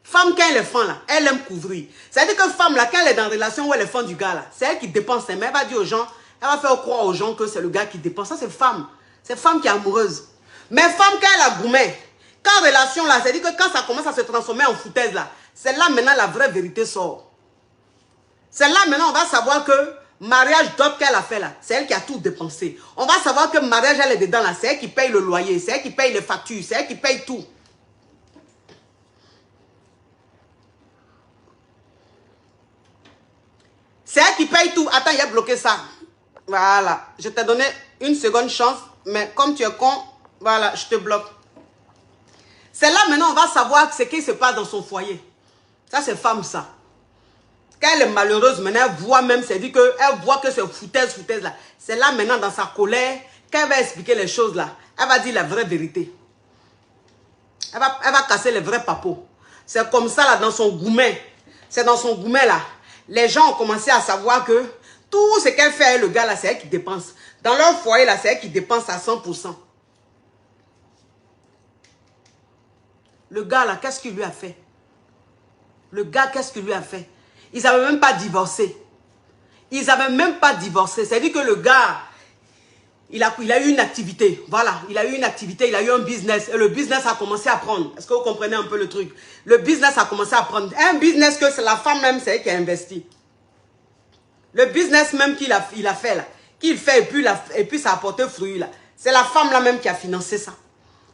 Speaker 1: Femme, quand elle est fan, là, elle aime couvrir. C'est-à-dire que femme, là, quand elle est dans une relation où elle est fan du gars, là, c'est elle qui dépense. Mais elle va dire aux gens, elle va faire croire aux gens que c'est le gars qui dépense. Ça, c'est femme. C'est femme qui est amoureuse. Mais femme, quand elle a gourmet, quand relation, là, c'est-à-dire que quand ça commence à se transformer en foutaise, là, c'est là maintenant la vraie vérité sort. C'est là maintenant on va savoir que mariage d'autre qu'elle a fait là, c'est elle qui a tout dépensé. On va savoir que mariage elle est dedans là, c'est elle qui paye le loyer, c'est elle qui paye les factures, c'est elle qui paye tout. C'est elle qui paye tout. Attends, il a bloqué ça. Voilà, je t'ai donné une seconde chance, mais comme tu es con, voilà, je te bloque. C'est là maintenant on va savoir ce qui se passe dans son foyer. Ça c'est femme ça. Quand elle est malheureuse, maintenant, elle voit même, c'est-à-dire qu'elle voit que c'est foutaise là. C'est là maintenant, dans sa colère, quand elle va expliquer les choses là, elle va dire la vraie vérité. Elle va casser les vrais papeaux. C'est comme ça là, dans son gourmet. C'est dans son gourmet là. Les gens ont commencé à savoir que tout ce qu'elle fait avec le gars là, c'est elle qui dépense. Dans leur foyer là, c'est elle qui dépense à 100%. Le gars là, qu'est-ce qu'il lui a fait? Le gars, qu'est-ce qu'il lui a fait? Ils n'avaient même pas divorcé. Ils n'avaient même pas divorcé. C'est-à-dire que le gars, il a eu une activité. Voilà, il a eu une activité, il a eu un business. Et le business a commencé à prendre. Est-ce que vous comprenez un peu le truc? Le business a commencé à prendre. Un business que c'est la femme même, c'est elle qui a investi. Le business même qu'il a fait là, qu'il fait et puis ça a porté fruit là. C'est la femme là même qui a financé ça.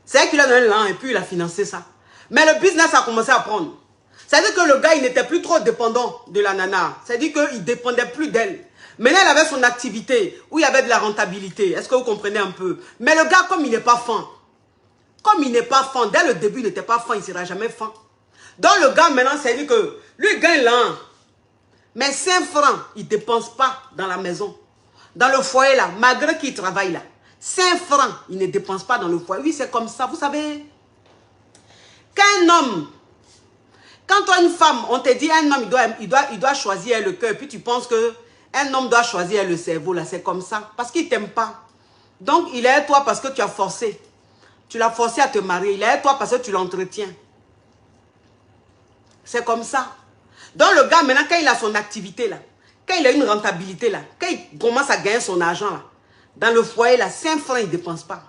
Speaker 1: C'est elle qui l'a donné l'an et puis il a financé ça. Mais le business a commencé à prendre. C'est-à-dire que le gars, il n'était plus trop dépendant de la nana. C'est-à-dire qu'il ne dépendait plus d'elle. Maintenant, elle avait son activité où il y avait de la rentabilité. Est-ce que vous comprenez un peu? Mais le gars, comme il n'est pas fan, dès le début, il n'était pas fan, il ne sera jamais fan. Donc le gars, maintenant, c'est-à-dire que lui gagne l'an. Mais 5 francs, il ne dépense pas dans la maison. Dans le foyer, là, malgré qu'il travaille là. 5 francs, il ne dépense pas dans le foyer. Oui, c'est comme ça, vous savez. Qu'un homme... Quand toi, une femme, on te dit un homme, il doit choisir le cœur, puis tu penses qu'un homme doit choisir le cerveau, là, c'est comme ça. Parce qu'il ne t'aime pas. Donc, il est avec toi parce que tu as forcé. Tu l'as forcé à te marier. Il est avec toi parce que tu l'entretiens. C'est comme ça. Donc, le gars, maintenant, quand il a son activité, là, quand il a une rentabilité, là, quand il commence à gagner son argent, là, dans le foyer, là, 5 francs, il ne dépense pas.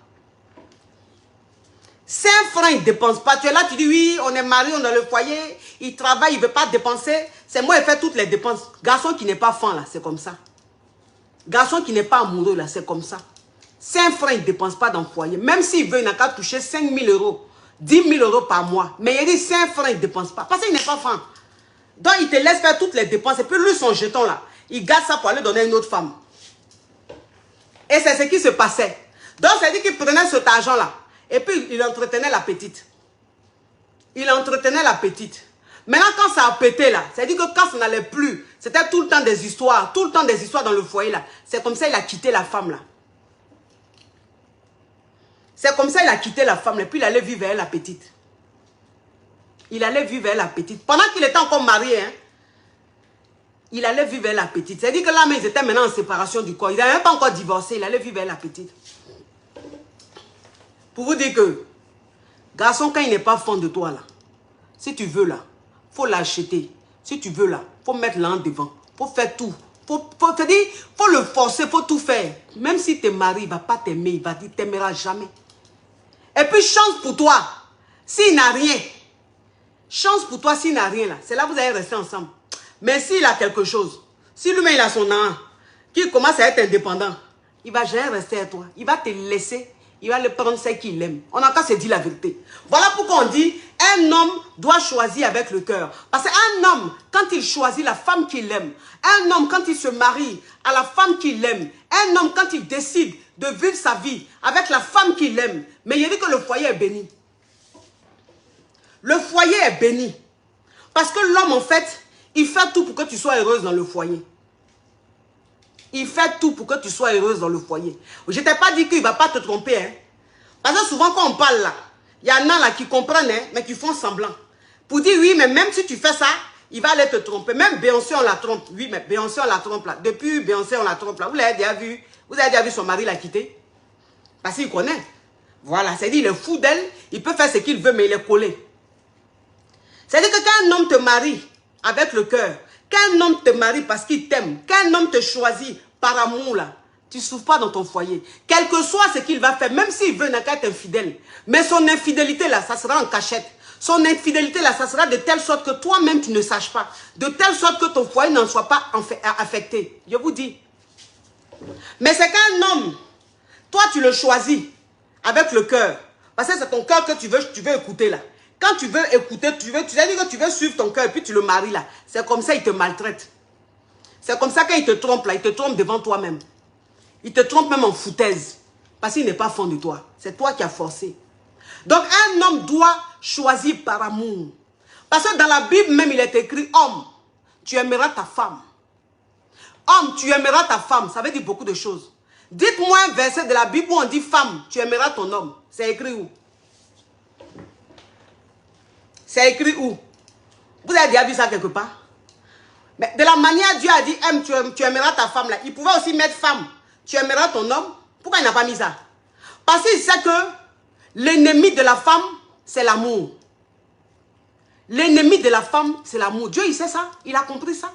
Speaker 1: 5 francs, il ne dépense pas. Tu es là, tu dis, oui, on est mariés, on est dans le foyer, il travaille, il ne veut pas dépenser. C'est moi qui fais toutes les dépenses. Garçon qui n'est pas fan, là, c'est comme ça. Garçon qui n'est pas amoureux, là, c'est comme ça. 5 francs, il ne dépense pas dans le foyer. Même s'il veut, il n'a qu'à toucher 5 000 euros, 10 000 euros par mois. Mais il dit 5 francs, il ne dépense pas. Parce qu'il n'est pas fan. Donc, il te laisse faire toutes les dépenses. Et puis, lui, son jeton, là, il garde ça pour aller donner à une autre femme. Et c'est ce qui se passait. Donc, c'est dit qu'il prenait cet argent-là. Et puis, il entretenait la petite. Il entretenait la petite. Maintenant, quand ça a pété, là, c'est-à-dire que quand ça n'allait plus, c'était tout le temps des histoires, dans le foyer, là. C'est comme ça qu'il a quitté la femme, là. C'est comme ça qu'il a quitté la femme, et puis il allait vivre avec la petite. Il allait vivre avec la petite. Pendant qu'il était encore marié, hein, il allait vivre avec la petite. C'est-à-dire que là, mais ils étaient maintenant en séparation du corps. Il n'avait même pas encore divorcé, il allait vivre avec la petite. Pour vous dire que, garçon, quand il n'est pas fan de toi, là, si tu veux, là, il faut l'acheter. Si tu veux, là, il faut mettre l'un devant. Il faut faire tout. Faut le forcer, il faut tout faire. Même si tu es marié, il ne va pas t'aimer. Il va dire, il ne t'aimera jamais. Et puis, chance pour toi. S'il n'a rien, Chance pour toi s'il n'a rien là. C'est là que vous allez rester ensemble. Mais s'il a quelque chose, si lui-même il a son âme, qu'il commence à être indépendant, il va jamais rester à toi. Il va te laisser. Il va le prendre ce qu'il aime. On n'a qu'à se dire la vérité. Voilà pourquoi on dit, un homme doit choisir avec le cœur. Parce qu'un homme, quand il choisit la femme qu'il aime, un homme, quand il se marie à la femme qu'il aime, un homme, quand il décide de vivre sa vie avec la femme qu'il aime, mais il dit que le foyer est béni. Le foyer est béni. Parce que l'homme, en fait, il fait tout pour que tu sois heureuse dans le foyer. Il fait tout pour que tu sois heureuse dans le foyer. Je ne t'ai pas dit qu'il ne va pas te tromper. Hein. Parce que souvent, quand on parle là, il y en a là qui comprennent, hein, mais qui font semblant. Pour dire, oui, mais même si tu fais ça, il va aller te tromper. Même Beyoncé, on la trompe. Oui, mais Beyoncé, on la trompe là. Depuis Beyoncé, on la trompe là. Vous l'avez déjà vu? Vous avez déjà vu son mari la quitter? Parce qu'il connaît. Voilà, c'est-à-dire, il est fou d'elle. Il peut faire ce qu'il veut, mais il est collé. C'est-à-dire que quand un homme te marie avec le cœur, quand un homme te marie parce qu'il t'aime, quand un homme te choisit par amour, là, tu ne souffres pas dans ton foyer. Quel que soit ce qu'il va faire, même s'il veut n'a qu'à être infidèle. Mais son infidélité, là, ça sera en cachette. Son infidélité, là, ça sera de telle sorte que toi-même, tu ne saches pas. De telle sorte que ton foyer n'en soit pas affecté. Je vous dis. Mais c'est qu'un homme, toi, tu le choisis avec le cœur. Parce que c'est ton cœur que tu veux écouter, là. Quand tu veux écouter, tu as dit que tu veux suivre ton cœur et puis tu le maries là. C'est comme ça, il te maltraite. C'est comme ça qu'il te trompe là. Il te trompe devant toi-même. Il te trompe même en foutaise. Parce qu'il n'est pas fond de toi. C'est toi qui as forcé. Donc un homme doit choisir par amour. Parce que dans la Bible même, il est écrit, homme, tu aimeras ta femme. Homme, tu aimeras ta femme. Ça veut dire beaucoup de choses. Dites-moi un verset de la Bible où on dit femme, tu aimeras ton homme. C'est écrit où? C'est écrit où? Vous avez déjà vu ça quelque part? Mais de la manière Dieu a dit, tu aimeras ta femme là. Il pouvait aussi mettre femme, tu aimeras ton homme. Pourquoi il n'a pas mis ça? Parce qu'il sait que l'ennemi de la femme, c'est l'amour. L'ennemi de la femme, c'est l'amour. Dieu, il sait ça. Il a compris ça.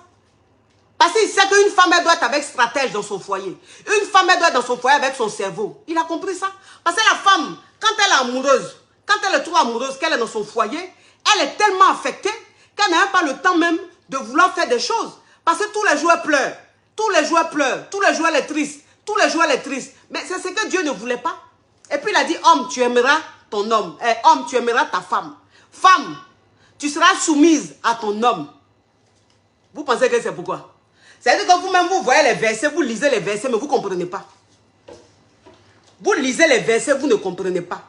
Speaker 1: Parce qu'il sait qu'une femme, elle doit être avec stratège dans son foyer. Une femme, elle doit être dans son foyer avec son cerveau. Il a compris ça. Parce que la femme, quand elle est amoureuse, quand elle est trop amoureuse, qu'elle est dans son foyer, elle est tellement affectée qu'elle n'a même pas le temps même de vouloir faire des choses. Parce que tous les jours, elle pleure. Tous les jours, elle pleure. Tous les jours, elle est triste. Tous les jours, elle est triste. Mais c'est ce que Dieu ne voulait pas. Et puis, il a dit, homme, tu aimeras ton homme. Homme, tu aimeras ta femme. Femme, tu seras soumise à ton homme. Vous pensez que c'est pourquoi? C'est-à-dire que vous-même, vous voyez les versets, vous lisez les versets, mais vous ne comprenez pas. Vous lisez les versets, vous ne comprenez pas.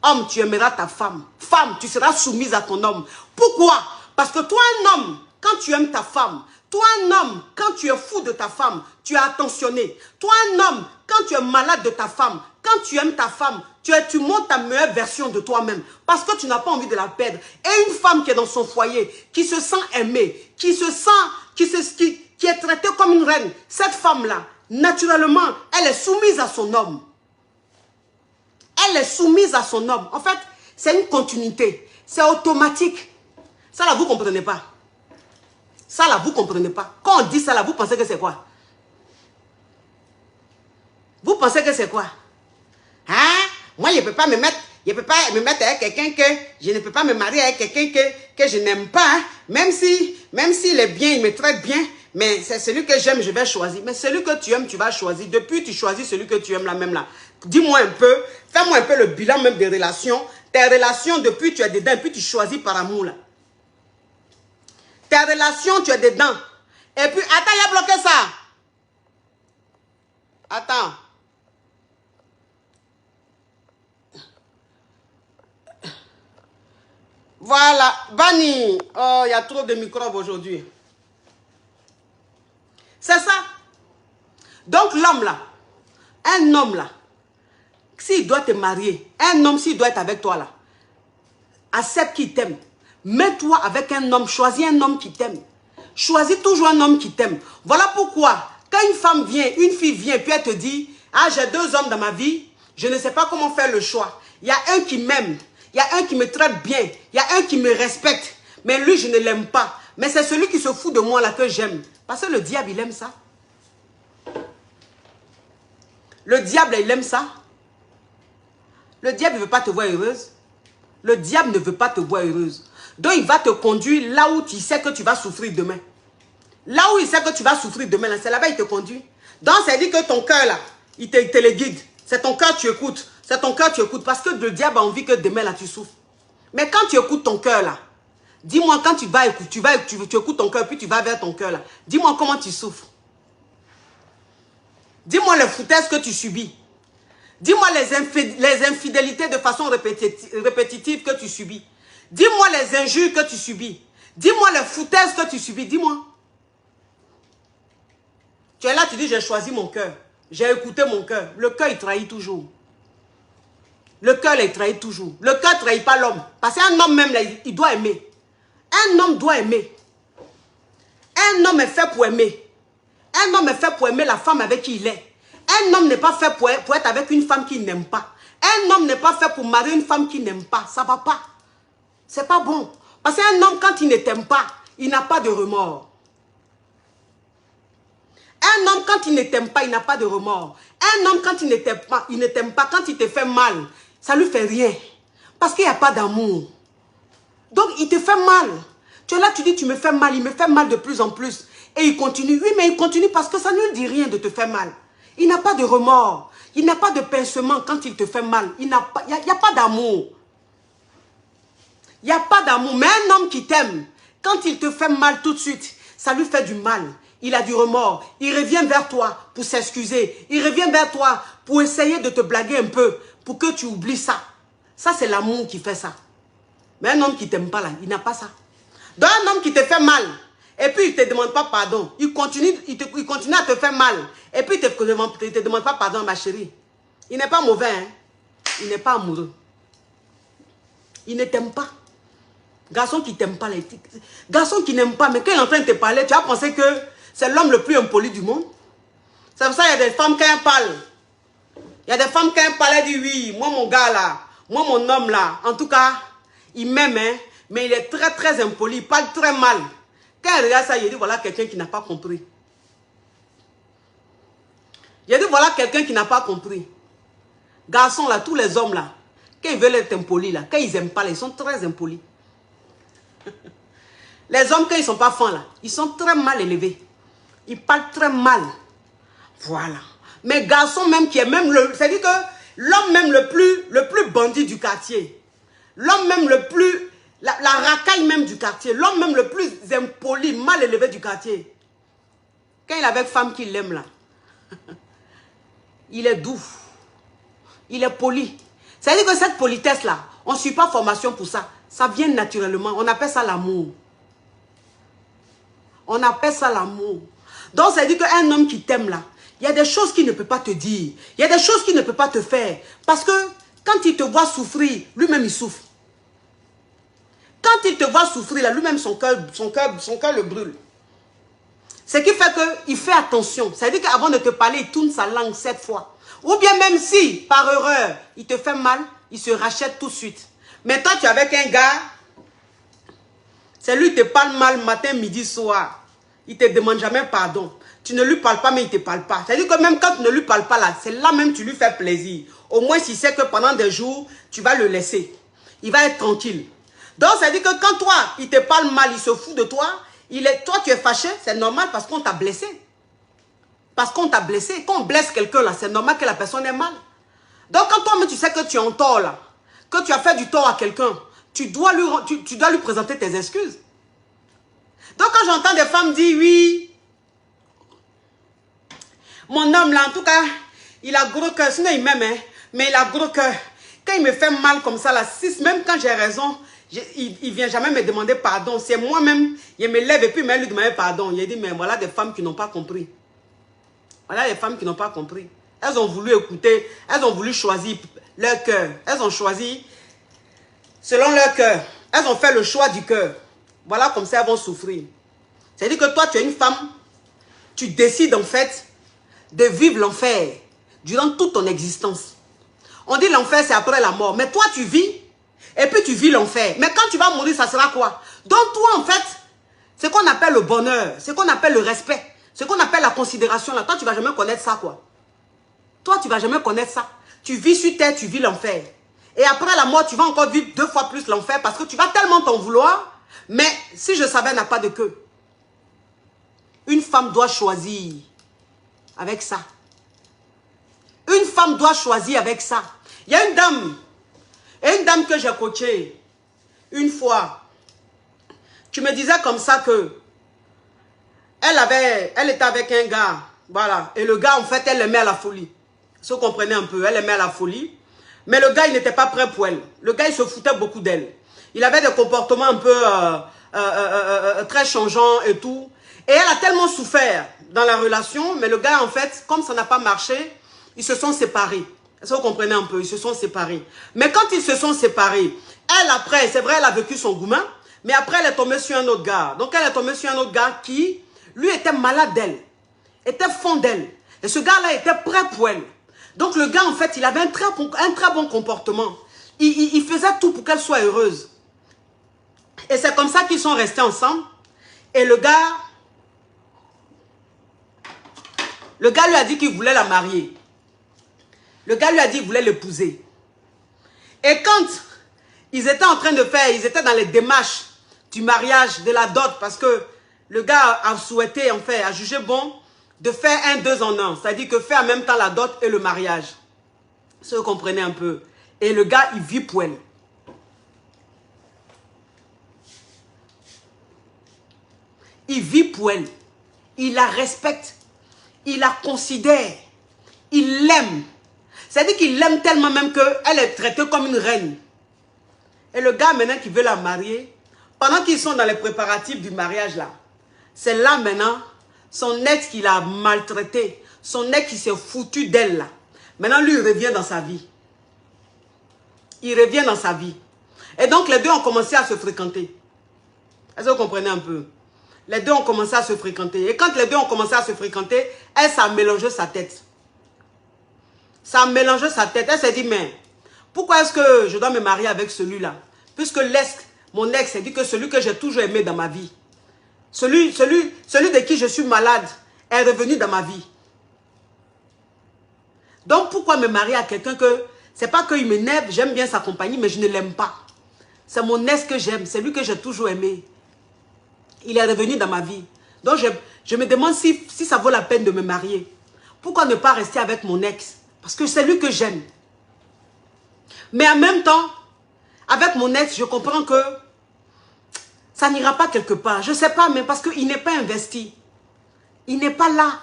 Speaker 1: Homme, tu aimeras ta femme. Femme, tu seras soumise à ton homme. Pourquoi? Parce que toi, un homme, quand tu aimes ta femme, toi, un homme, quand tu es fou de ta femme, tu es attentionné. Toi, un homme, quand tu es malade de ta femme, quand tu aimes ta femme, tu montes ta meilleure version de toi-même. Parce que tu n'as pas envie de la perdre. Et une femme qui est dans son foyer, qui se sent aimée, qui est traitée comme une reine, cette femme-là, naturellement, elle est soumise à son homme. Elle est soumise à son homme. En fait, c'est une continuité. C'est automatique. Ça là, vous ne comprenez pas. Ça là, vous ne comprenez pas. Quand on dit ça là, vous pensez que c'est quoi? Vous pensez que c'est quoi? Hein? Moi, je ne peux pas me mettre, avec quelqu'un que je ne peux pas me marier avec quelqu'un que je n'aime pas. Hein? Même s'il est bien, il me traite bien. Mais c'est celui que j'aime, je vais choisir. Mais celui que tu aimes, tu vas choisir. Depuis, tu choisis celui que tu aimes là même là. Dis-moi un peu, fais-moi un peu le bilan même des relations. Tes relations, depuis, tu es dedans, et puis tu choisis par amour là. Tes relations, tu es dedans. Et puis, attends, il a bloqué ça. Attends. Voilà. Bani. Oh, il y a trop de microbes aujourd'hui. C'est ça. Donc, l'homme là, un homme là, s'il doit te marier, un homme s'il doit être avec toi là, accepte qu'il t'aime. Mets-toi avec un homme, choisis un homme qui t'aime. Choisis toujours un homme qui t'aime. Voilà pourquoi, quand une femme vient, une fille vient, puis elle te dit, ah, j'ai 2 hommes dans ma vie, je ne sais pas comment faire le choix. Il y a un qui m'aime, il y a un qui me traite bien, il y a un qui me respecte, mais lui, je ne l'aime pas. Mais c'est celui qui se fout de moi là que j'aime. Parce que le diable, il aime ça. Le diable, il aime ça. Le diable ne veut pas te voir heureuse. Le diable ne veut pas te voir heureuse. Donc, il va te conduire là où tu sais que tu vas souffrir demain. Là où il sait que tu vas souffrir demain, c'est là-bas il te conduit. Donc, ça dit que ton cœur, là, il te le guide. C'est ton cœur tu écoutes. C'est ton cœur tu écoutes. Parce que le diable a envie que demain, là, tu souffres. Mais quand tu écoutes ton cœur, là, dis-moi, quand tu écoutes ton cœur, puis tu vas vers ton cœur, là, dis-moi comment tu souffres. Dis-moi les foutaises que tu subis. Dis-moi les infidélités de façon répétitive que tu subis. Dis-moi les injures que tu subis. Dis-moi les foutaises que tu subis. Dis-moi. Tu es là, tu dis, j'ai choisi mon cœur. J'ai écouté mon cœur. Le cœur, il trahit toujours. Le cœur, il trahit toujours. Le cœur ne trahit pas l'homme. Parce qu'un homme même, là, il doit aimer. Un homme doit aimer. Un homme est fait pour aimer. Un homme est fait pour aimer la femme avec qui il est. Un homme n'est pas fait pour être avec une femme qu'il n'aime pas. Un homme n'est pas fait pour marier une femme qu'il n'aime pas. Ça ne va pas. C'est pas bon. Parce qu'un homme, quand il ne t'aime pas, il n'a pas de remords. Un homme, quand il ne t'aime pas, il n'a pas de remords. Un homme, quand il ne t'aime pas, quand il te fait mal, ça ne lui fait rien. Parce qu'il n'y a pas d'amour. Donc, il te fait mal. Tu es là, tu dis, tu me fais mal. Il me fait mal de plus en plus. Et il continue. Oui, mais il continue parce que ça ne lui dit rien de te faire mal. Il n'a pas de remords. Il n'a pas de pincement quand il te fait mal. Il n'y a pas d'amour. Il n'y a pas d'amour. Mais un homme qui t'aime, quand il te fait mal tout de suite, ça lui fait du mal. Il a du remords. Il revient vers toi pour s'excuser. Il revient vers toi pour essayer de te blaguer un peu, pour que tu oublies ça. Ça, c'est l'amour qui fait ça. Mais un homme qui ne t'aime pas là, il n'a pas ça. Donc un homme qui te fait mal, et puis il ne te demande pas pardon. Il continue à te faire mal. Et puis il ne te demande pas pardon, ma chérie. Il n'est pas mauvais, hein? Il n'est pas amoureux. Il ne t'aime pas. Garçon qui ne t'aime pas, garçon qui n'aime pas, mais quand il est en train de te parler, tu as pensé que c'est l'homme le plus impoli du monde. C'est pour ça qu'il y a des femmes quand elles parlent. Il y a des femmes quand elles parlent, elles disent oui, moi mon gars là, moi mon homme là, en tout cas, il m'aime, hein, mais il est très très impoli, il parle très mal. Quand elle regarde ça, il dit voilà quelqu'un qui n'a pas compris. Il dit voilà quelqu'un qui n'a pas compris. Garçons là, tous les hommes là, quand ils veulent être impolis là, quand ils n'aiment pas là, ils sont très impolis. Les hommes quand ils ne sont pas fins là, ils sont très mal élevés. Ils parlent très mal. Voilà. Mais garçon même qui est même le... C'est-à-dire que l'homme même le plus bandit du quartier. L'homme même le plus... La racaille même du quartier. L'homme même le plus impoli, mal élevé du quartier. Quand il est avec femme qui l'aime là, il est doux. Il est poli. C'est-à-dire que cette politesse là, on ne suit pas formation pour ça. Ça vient naturellement. On appelle ça l'amour. On appelle ça l'amour. Donc, ça veut dire qu'un homme qui t'aime là, il y a des choses qu'il ne peut pas te dire. Il y a des choses qu'il ne peut pas te faire. Parce que quand il te voit souffrir, lui-même il souffre. Quand il te voit souffrir, là, lui-même son cœur le brûle. Ce qui fait qu'il fait attention. Ça veut dire qu'avant de te parler, il tourne sa langue 7 fois. Ou bien même si, par erreur, il te fait mal, il se rachète tout de suite. Mais toi, tu es avec un gars, c'est lui qui te parle mal matin, midi, soir. Il ne te demande jamais pardon. Tu ne lui parles pas, mais il ne te parle pas. C'est-à-dire que même quand tu ne lui parles pas là, c'est là même tu lui fais plaisir. Au moins, s'il sait que pendant des jours, tu vas le laisser. Il va être tranquille. Donc, ça veut dire que quand toi, il te parle mal, il se fout de toi, toi, tu es fâché, c'est normal parce qu'on t'a blessé. Parce qu'on t'a blessé. Quand on blesse quelqu'un là, c'est normal que la personne ait mal. Donc, quand toi-même, tu sais que tu es en tort là, que tu as fait du tort à quelqu'un, tu dois lui présenter tes excuses. Donc, quand j'entends des femmes dire, oui, mon homme là, en tout cas, il a gros cœur, sinon il m'aime, hein, mais il a gros cœur. Quand il me fait mal comme ça, là, même quand j'ai raison, il ne vient jamais me demander pardon. C'est moi-même, il me lève et puis il me lui demande pardon. Il dit, mais voilà des femmes qui n'ont pas compris. Voilà les femmes qui n'ont pas compris. Elles ont voulu écouter, elles ont voulu choisir leur cœur. Elles ont choisi selon leur cœur. Elles ont fait le choix du cœur. Voilà comme ça elles vont souffrir. C'est-à-dire que toi, tu es une femme, tu décides en fait de vivre l'enfer durant toute ton existence. On dit l'enfer, c'est après la mort. Mais toi, tu vis et puis tu vis l'enfer. Mais quand tu vas mourir, ça sera quoi? Donc toi, en fait, ce qu'on appelle le bonheur, ce qu'on appelle le respect, ce qu'on appelle la considération, là, toi, tu ne vas jamais connaître ça, quoi. Toi, tu ne vas jamais connaître ça. Tu vis sur terre, tu vis l'enfer. Et après la mort, tu vas encore vivre 2 fois plus l'enfer parce que tu vas tellement t'en vouloir. Mais si je savais n'a pas de queue. Une femme doit choisir avec ça. Une femme doit choisir avec ça. Il y a une dame que j'ai coachée une fois. Tu me disais comme ça que elle était avec un gars. Voilà. Et le gars, en fait, elle l'aimait à la folie. Si vous comprenez un peu, elle aimait à la folie. Mais le gars, il n'était pas prêt pour elle. Le gars, il se foutait beaucoup d'elle. Il avait des comportements un peu très changeants et tout. Et elle a tellement souffert dans la relation. Mais le gars, en fait, comme ça n'a pas marché, ils se sont séparés. Est-ce que vous comprenez un peu? Ils se sont séparés. Mais quand ils se sont séparés, elle, après, c'est vrai, elle a vécu son gourmand. Mais après, elle est tombée sur un autre gars. Donc, elle est tombée sur un autre gars qui, lui, était malade d'elle. Était fond d'elle. Et ce gars-là était prêt pour elle. Donc, le gars, en fait, il avait un très bon comportement. Il faisait tout pour qu'elle soit heureuse. Et c'est comme ça qu'ils sont restés ensemble. Et le gars lui a dit qu'il voulait la marier. Le gars lui a dit qu'il voulait l'épouser. Et quand ils étaient en train de faire, ils étaient dans les démarches du mariage, de la dot, parce que le gars a souhaité, en fait, a jugé bon de faire 1, 2 en 1. C'est-à-dire que faire en même temps la dot et le mariage. Si vous comprenez un peu. Et le gars, il vit pour elle. Il vit pour elle. Il la respecte. Il la considère. Il l'aime. C'est-à-dire qu'il l'aime tellement même qu'elle est traitée comme une reine. Et le gars maintenant qui veut la marier, pendant qu'ils sont dans les préparatifs du mariage là, c'est là maintenant, son ex qui l'a maltraité, son ex qui s'est foutu d'elle là, maintenant lui il revient dans sa vie. Il revient dans sa vie. Et donc les deux ont commencé à se fréquenter. Est-ce que vous comprenez un peu? Les deux ont commencé à se fréquenter. Et quand les deux ont commencé à se fréquenter, elle, ça a mélangé sa tête. Ça a mélangé sa tête. Elle s'est dit, mais pourquoi est-ce que je dois me marier avec celui-là? Puisque mon ex s'est dit que celui que j'ai toujours aimé dans ma vie, celui de qui je suis malade, est revenu dans ma vie. Donc pourquoi me marier à quelqu'un que, c'est pas qu'il m'énerve, j'aime bien sa compagnie, mais je ne l'aime pas. C'est mon ex que j'aime, c'est lui que j'ai toujours aimé. Il est revenu dans ma vie. Donc je me demande si ça vaut la peine de me marier. Pourquoi ne pas rester avec mon ex? Parce que c'est lui que j'aime. Mais en même temps, avec mon ex, je comprends que ça n'ira pas quelque part. Je ne sais pas, mais parce qu'il n'est pas investi. Il n'est pas là.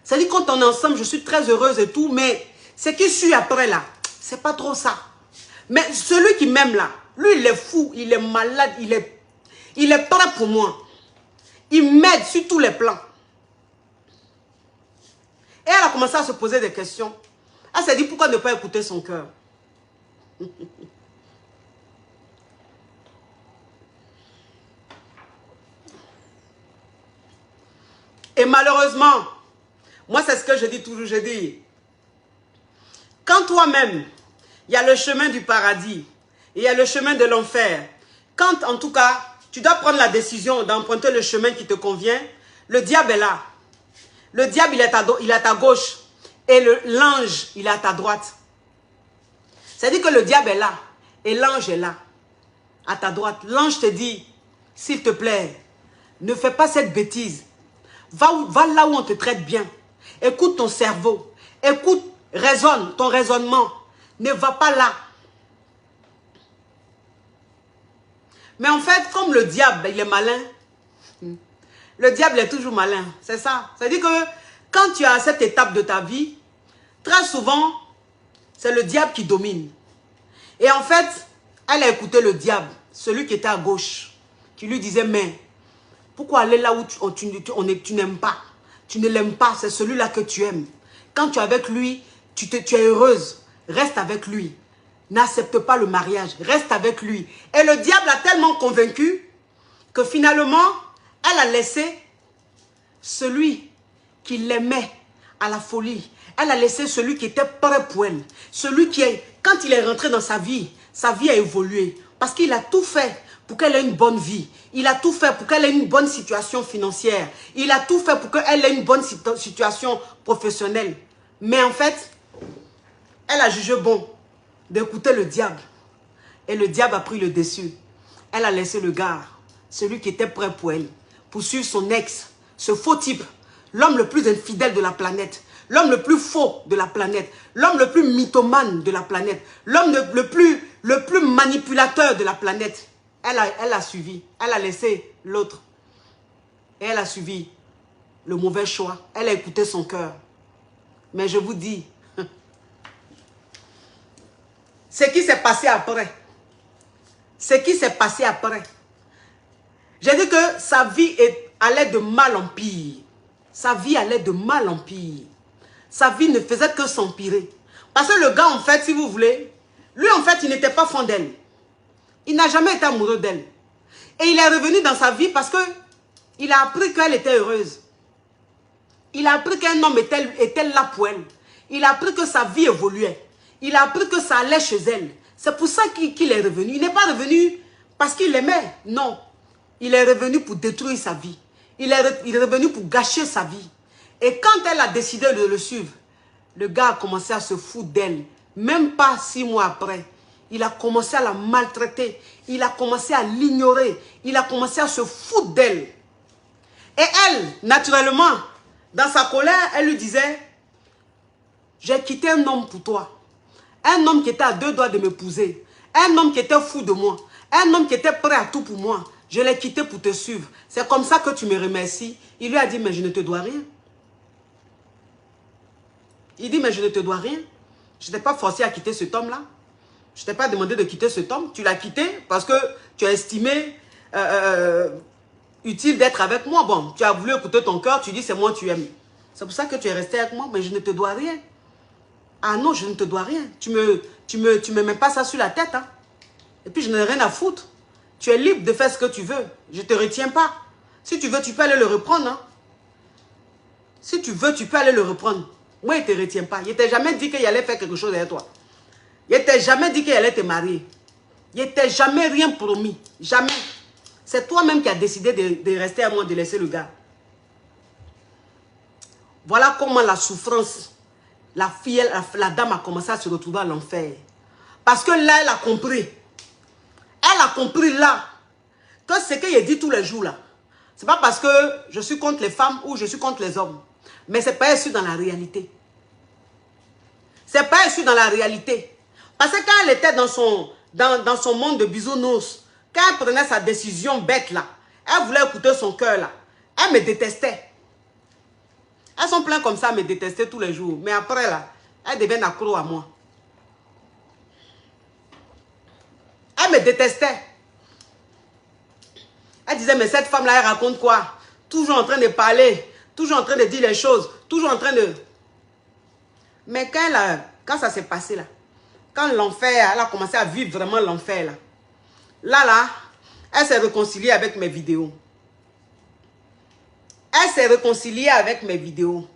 Speaker 1: C'est-à-dire quand on est ensemble, je suis très heureuse et tout, mais ce qui suit après là, c'est pas trop ça. Mais celui qui m'aime là, lui il est fou, il est malade, il est prêt pour moi. Il m'aide sur tous les plans. Et elle a commencé à se poser des questions. Elle s'est dit pourquoi ne pas écouter son cœur. Et malheureusement, moi c'est ce que je dis toujours, je dis, quand toi-même, il y a le chemin du paradis, et il y a le chemin de l'enfer, quand en tout cas, tu dois prendre la décision d'emprunter le chemin qui te convient, le diable est là. Le diable, il est à ta gauche, et l'ange, il est à ta droite. C'est-à-dire que le diable est là, et l'ange est là, à ta droite. L'ange te dit, s'il te plaît, ne fais pas cette bêtise. Va là où on te traite bien. Écoute ton cerveau. Écoute, raisonne, ton raisonnement. Ne va pas là. Mais en fait, comme le diable, il est malin. Le diable est toujours malin. C'est ça. C'est-à-dire que quand tu es à cette étape de ta vie, très souvent, c'est le diable qui domine. Et en fait, elle a écouté le diable, celui qui était à gauche, qui lui disait, mais pourquoi aller là où tu n'aimes pas? Tu ne l'aimes pas, c'est celui-là que tu aimes. Quand tu es avec lui, tu es heureuse. Reste avec lui. N'accepte pas le mariage. Reste avec lui. Et le diable a tellement convaincu que finalement, elle a laissé celui qui l'aimait à la folie. Elle a laissé celui qui était prêt pour elle. Celui qui, quand il est rentré dans sa vie a évolué. Parce qu'il a tout fait pour qu'elle ait une bonne vie. Il a tout fait pour qu'elle ait une bonne situation financière. Il a tout fait pour qu'elle ait une bonne situation professionnelle. Mais en fait, elle a jugé bon d'écouter le diable. Et le diable a pris le dessus. Elle a laissé le gars, celui qui était prêt pour elle, pour suivre son ex, ce faux type, l'homme le plus infidèle de la planète, l'homme le plus faux de la planète, l'homme le plus mythomane de la planète, l'homme le plus manipulateur de la planète. Elle a suivi, elle a laissé l'autre. Et elle a suivi le mauvais choix. Elle a écouté son cœur. Mais je vous dis, ce qui s'est passé après, ce qui s'est passé après, j'ai dit que sa vie allait de mal en pire. Sa vie allait de mal en pire. Sa vie ne faisait que s'empirer. Parce que le gars, en fait, si vous voulez, lui, en fait, il n'était pas fan d'elle. Il n'a jamais été amoureux d'elle. Et il est revenu dans sa vie parce que il a appris qu'elle était heureuse. Il a appris qu'un homme était là pour elle. Il a appris que sa vie évoluait. Il a appris que ça allait chez elle. C'est pour ça qu'il est revenu. Il n'est pas revenu parce qu'il l'aimait. Non. Il est revenu pour détruire sa vie. Il est revenu pour gâcher sa vie. Et quand elle a décidé de le suivre, le gars a commencé à se foutre d'elle. Même pas 6 mois après. Il a commencé à la maltraiter. Il a commencé à l'ignorer. Il a commencé à se foutre d'elle. Et elle, naturellement, dans sa colère, elle lui disait, j'ai quitté un homme pour toi. Un homme qui était à 2 doigts de m'épouser. Un homme qui était fou de moi. Un homme qui était prêt à tout pour moi. Je l'ai quitté pour te suivre. C'est comme ça que tu me remercies. Il lui a dit, mais je ne te dois rien. Il dit, mais je ne te dois rien. Je ne t'ai pas forcé à quitter cet homme-là. Je ne t'ai pas demandé de quitter cet homme. Tu l'as quitté parce que tu as estimé utile d'être avec moi. Bon, tu as voulu écouter ton cœur. Tu dis, c'est moi que tu aimes. C'est pour ça que tu es resté avec moi. Mais je ne te dois rien. Ah non, je ne te dois rien. Tu me mets pas ça sur la tête. Hein. Et puis, je n'ai rien à foutre. Tu es libre de faire ce que tu veux. Je ne te retiens pas. Si tu veux, tu peux aller le reprendre. Hein. Si tu veux, tu peux aller le reprendre. Moi, il ne te retient pas. Il ne t'a jamais dit qu'il allait faire quelque chose avec toi. Il ne t'a jamais dit qu'il allait te marier. Il ne t'a jamais rien promis. Jamais. C'est toi-même qui as décidé de rester à moi, de laisser le gars. Voilà comment la souffrance, la fille, la dame a commencé à se retrouver à l'enfer. Parce que là, elle a compris. Elle a compris là que ce qu'elle dit tous les jours là, ce n'est pas parce que je suis contre les femmes ou je suis contre les hommes. Mais ce n'est pas issu dans la réalité. Ce n'est pas issu dans la réalité. Parce que quand elle était dans son monde de bisounours, quand elle prenait sa décision bête là, elle voulait écouter son cœur là, elle me détestait. Elles sont pleines comme ça à me détester tous les jours. Mais après là, elles deviennent accro à moi. Elle me détestait. Elle disait, mais cette femme-là, elle raconte quoi? Toujours en train de parler, toujours en train de dire les choses, toujours en train de... Mais quand ça s'est passé là, quand l'enfer, elle a commencé à vivre vraiment l'enfer là, elle s'est réconciliée avec mes vidéos. Elle s'est réconciliée avec mes vidéos.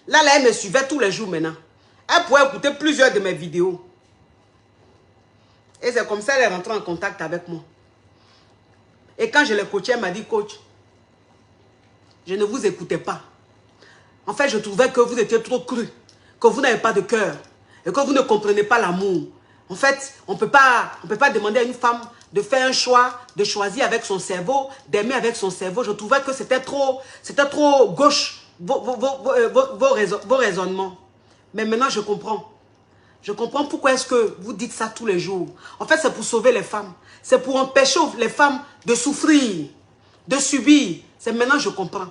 Speaker 1: Là, elle me suivait tous les jours maintenant. Elle pouvait écouter plusieurs de mes vidéos. Et c'est comme ça qu'elle est rentrée en contact avec moi. Et quand je l'ai coachée, elle m'a dit, coach, je ne vous écoutais pas. En fait, je trouvais que vous étiez trop cru, que vous n'avez pas de cœur et que vous ne comprenez pas l'amour. En fait, on ne peut pas demander à une femme de faire un choix, de choisir avec son cerveau, d'aimer avec son cerveau. Je trouvais que c'était trop gauche, vos raisonnements. Mais maintenant, je comprends. Je comprends pourquoi est-ce que vous dites ça tous les jours. En fait, c'est pour sauver les femmes. C'est pour empêcher les femmes de souffrir, de subir. C'est maintenant que je comprends.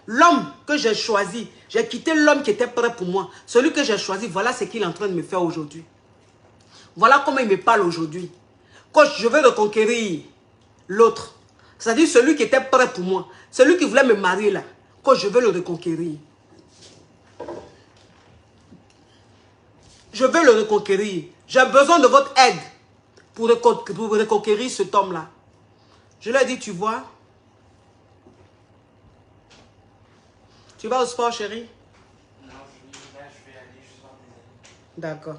Speaker 1: L'homme que j'ai choisi, j'ai quitté l'homme qui était prêt pour moi. Celui que j'ai choisi, voilà ce qu'il est en train de me faire aujourd'hui. Voilà comment il me parle aujourd'hui. Coach, je veux reconquérir l'autre. C'est-à-dire celui qui était prêt pour moi. Celui qui voulait me marier là. Coach, je veux le reconquérir. Je veux le reconquérir. J'ai besoin de votre aide pour reconquérir cet homme-là. Je lui ai dit, tu vois, tu vas au sport, chérie?
Speaker 2: Non, je vais aller juste voir des amis.
Speaker 1: D'accord.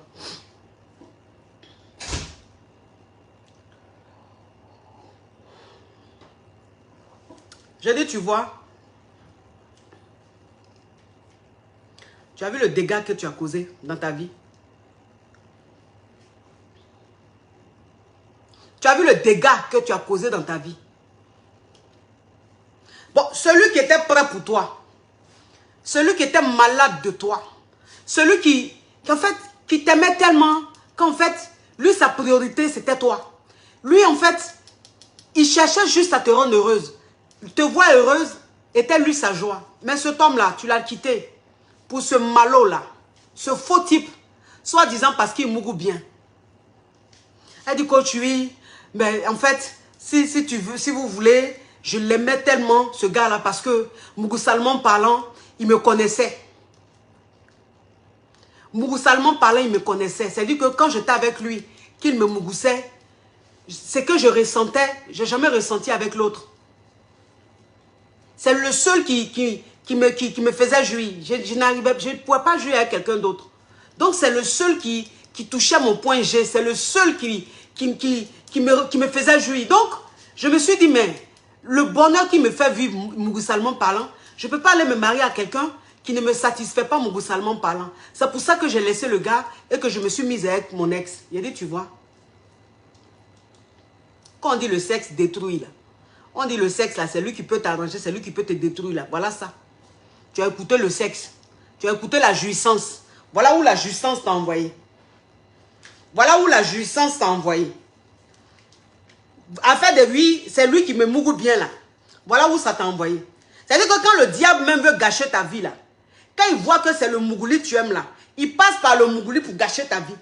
Speaker 1: J'ai dit, tu vois, tu as vu le dégât que tu as causé dans ta vie? Tu as vu le dégât que tu as causé dans ta vie. Bon, celui qui était prêt pour toi, celui qui était malade de toi, celui en fait, qui t'aimait tellement qu'en fait, lui, sa priorité, c'était toi. Lui, en fait, il cherchait juste à te rendre heureuse. Te voir heureuse était lui sa joie. Mais cet homme-là, tu l'as quitté pour ce malot-là, ce faux type, soi-disant parce qu'il mourut bien. Elle dit, coach, oui, mais en fait, si vous voulez, je l'aimais tellement, ce gars-là, parce que, mougousalement parlant, il me connaissait. Mougousalement parlant, il me connaissait. C'est-à-dire que quand j'étais avec lui, qu'il me mougoussait, ce que je ressentais, je n'ai jamais ressenti avec l'autre. C'est le seul qui me faisait jouir. Je ne pouvais pas jouir avec quelqu'un d'autre. Donc c'est le seul qui touchait mon point G. C'est le seul qui me faisait jouir. Donc je me suis dit, mais le bonheur qui me fait vivre mougousalement parlant, je ne peux pas aller me marier à quelqu'un qui ne me satisfait pas mougousalement parlant. C'est pour ça que j'ai laissé le gars et que je me suis mise avec mon ex. Il a dit, tu vois, quand on dit le sexe détruit, là, on dit le sexe, là, c'est lui qui peut t'arranger, c'est lui qui peut te détruire, là. Voilà ça. Tu as écouté le sexe. Tu as écouté la jouissance. Voilà où la jouissance t'a envoyé. Voilà où la jouissance t'a envoyé. Afin de lui, c'est lui qui me mourut bien, là. Voilà où ça t'a envoyé. C'est-à-dire que quand le diable même veut gâcher ta vie, là, quand il voit que c'est le Mougouli que tu aimes, là, il passe par le Mougouli pour gâcher ta vie.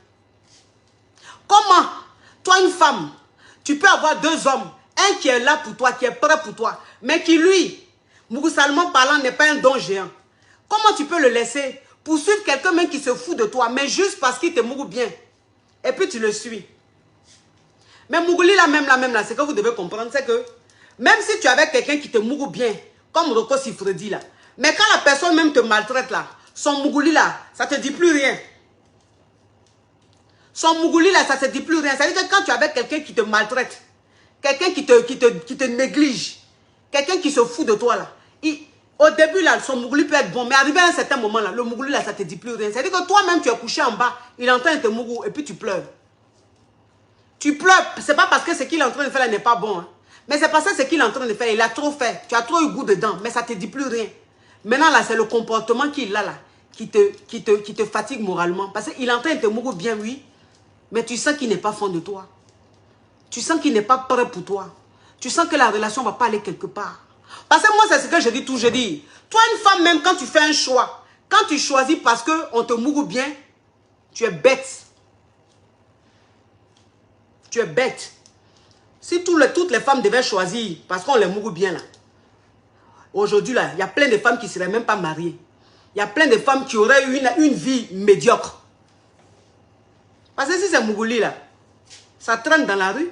Speaker 1: Comment, toi, une femme, tu peux avoir deux hommes, un qui est là pour toi, qui est prêt pour toi, mais qui, lui, mougousalement parlant, n'est pas un don géant. Comment tu peux le laisser poursuivre quelqu'un même qui se fout de toi, mais juste parce qu'il te mourut bien, et puis tu le suis. Mais Mougouli, là, ce que vous devez comprendre, c'est que même si tu es avec quelqu'un qui te mourut bien, comme Roko Sifredi, là, mais quand la personne même te maltraite, là, son Mougouli, là, ça ne te dit plus rien. Son Mougouli, là, ça ne te dit plus rien. C'est-à-dire que quand tu es avec quelqu'un qui te maltraite, quelqu'un qui te néglige, quelqu'un qui se fout de toi, là, au début, là, son Mougouli peut être bon, mais arrivé à un certain moment, là, le Mougouli, là, ça ne te dit plus rien. C'est-à-dire que toi-même, tu es couché en bas, il est en train de te mourir, et puis tu pleures. Tu pleures, c'est pas parce que ce qu'il est en train de faire là n'est pas bon, hein. Mais c'est parce que ce qu'il est en train de faire, il a trop fait. Tu as trop eu goût dedans, mais ça ne te dit plus rien. Maintenant, là, c'est le comportement qu'il a là, qui te fatigue moralement. Parce qu'il est en train de te mourir bien, oui, mais tu sens qu'il n'est pas fond de toi. Tu sens qu'il n'est pas prêt pour toi. Tu sens que la relation ne va pas aller quelque part. Parce que moi, c'est ce que je dis toujours. Je dis, toi, une femme, même quand tu fais un choix, quand tu choisis parce qu'on te mouille bien, tu es bête. Tu es bête. Si toutes les femmes devaient choisir parce qu'on les mouille bien, là, aujourd'hui, là, il y a plein de femmes qui ne seraient même pas mariées. Il y a plein de femmes qui auraient eu une vie médiocre. Parce que si c'est Mougouli, là, ça traîne dans la rue.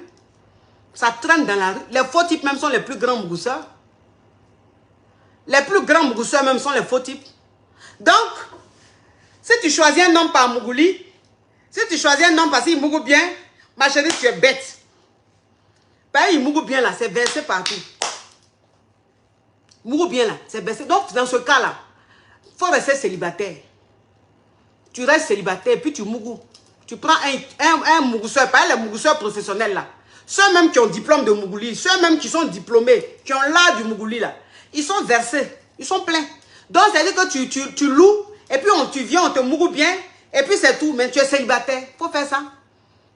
Speaker 1: Ça traîne dans la rue. Les faux types même sont les plus grands mougousseurs. Les plus grands mougousseurs même sont les faux types. Donc, si tu choisis un homme par Mougouli, si tu choisis un homme parce qu'il mougoue bien, ma chérie, tu es bête. Parce qu'il mougoue bien là, c'est versé partout. Mougoue bien là, c'est versé. Donc, dans ce cas-là, il faut rester célibataire. Tu restes célibataire et puis tu mougoues. Tu prends un mougousseur, pas les mougousseurs professionnels là. Ceux même qui ont diplôme de Mougouli, ceux même qui sont diplômés, qui ont l'art du Mougouli là, ils sont versés, ils sont pleins. Donc, c'est-à-dire que tu loues, et puis tu viens, on te mougou bien, et puis c'est tout, mais tu es célibataire. Il faut faire ça.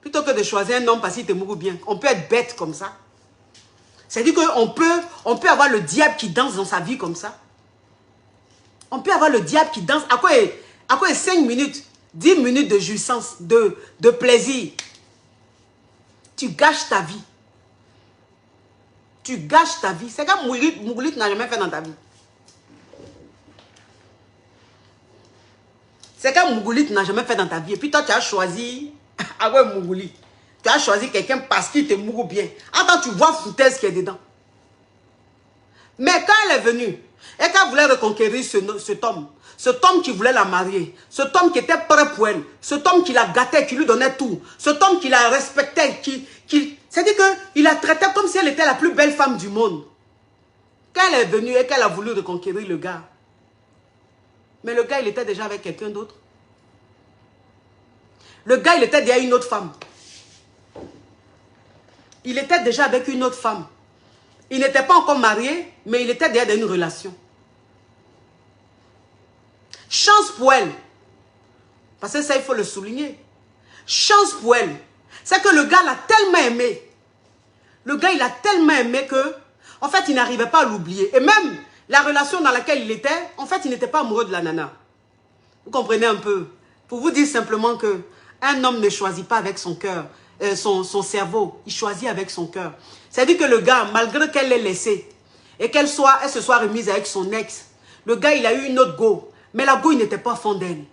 Speaker 1: Plutôt que de choisir un homme parce qu'il te mougou bien. On peut être bête comme ça. C'est-à-dire qu'on peut avoir le diable qui danse dans sa vie comme ça. On peut avoir le diable qui danse. À quoi 5 minutes, 10 minutes de jouissance, de plaisir. Tu gâches ta vie. Tu gâches ta vie. C'est comme Mougouli, tu n'as jamais fait dans ta vie. C'est comme Mougouli, tu n'as jamais fait dans ta vie. Et puis toi, tu as choisi... Ah ouais, Mougouli. Tu as choisi quelqu'un parce qu'il te mourou bien. Attends, tu vois foutaise qui est dedans. Mais quand elle est venue, et qu'elle voulait reconquérir cet homme qui voulait la marier, cet homme qui était prêt pour elle, cet homme qui la gâtait, qui lui donnait tout, cet homme qui la respectait, c'est-à-dire qu'il la traitait comme si elle était la plus belle femme du monde. Quand elle est venue et qu'elle a voulu reconquérir le gars, mais le gars, il était déjà avec quelqu'un d'autre. Le gars, il était déjà une autre femme. il était déjà avec une autre femme. Il n'était pas encore marié, mais il était déjà dans une relation. Chance pour elle. Parce que ça, il faut le souligner. Chance pour elle. C'est que le gars l'a tellement aimé. Le gars, il a tellement aimé que, en fait, il n'arrivait pas à l'oublier. Et même la relation dans laquelle il était, en fait, il n'était pas amoureux de la nana. Vous comprenez un peu? Pour vous dire simplement que un homme ne choisit pas avec son cœur, son cerveau. Il choisit avec son cœur. C'est-à-dire que le gars, malgré qu'elle l'ait laissé, et qu'elle se soit remise avec son ex, le gars, il a eu une autre go. Mais la go, il n'était pas fond d'elle.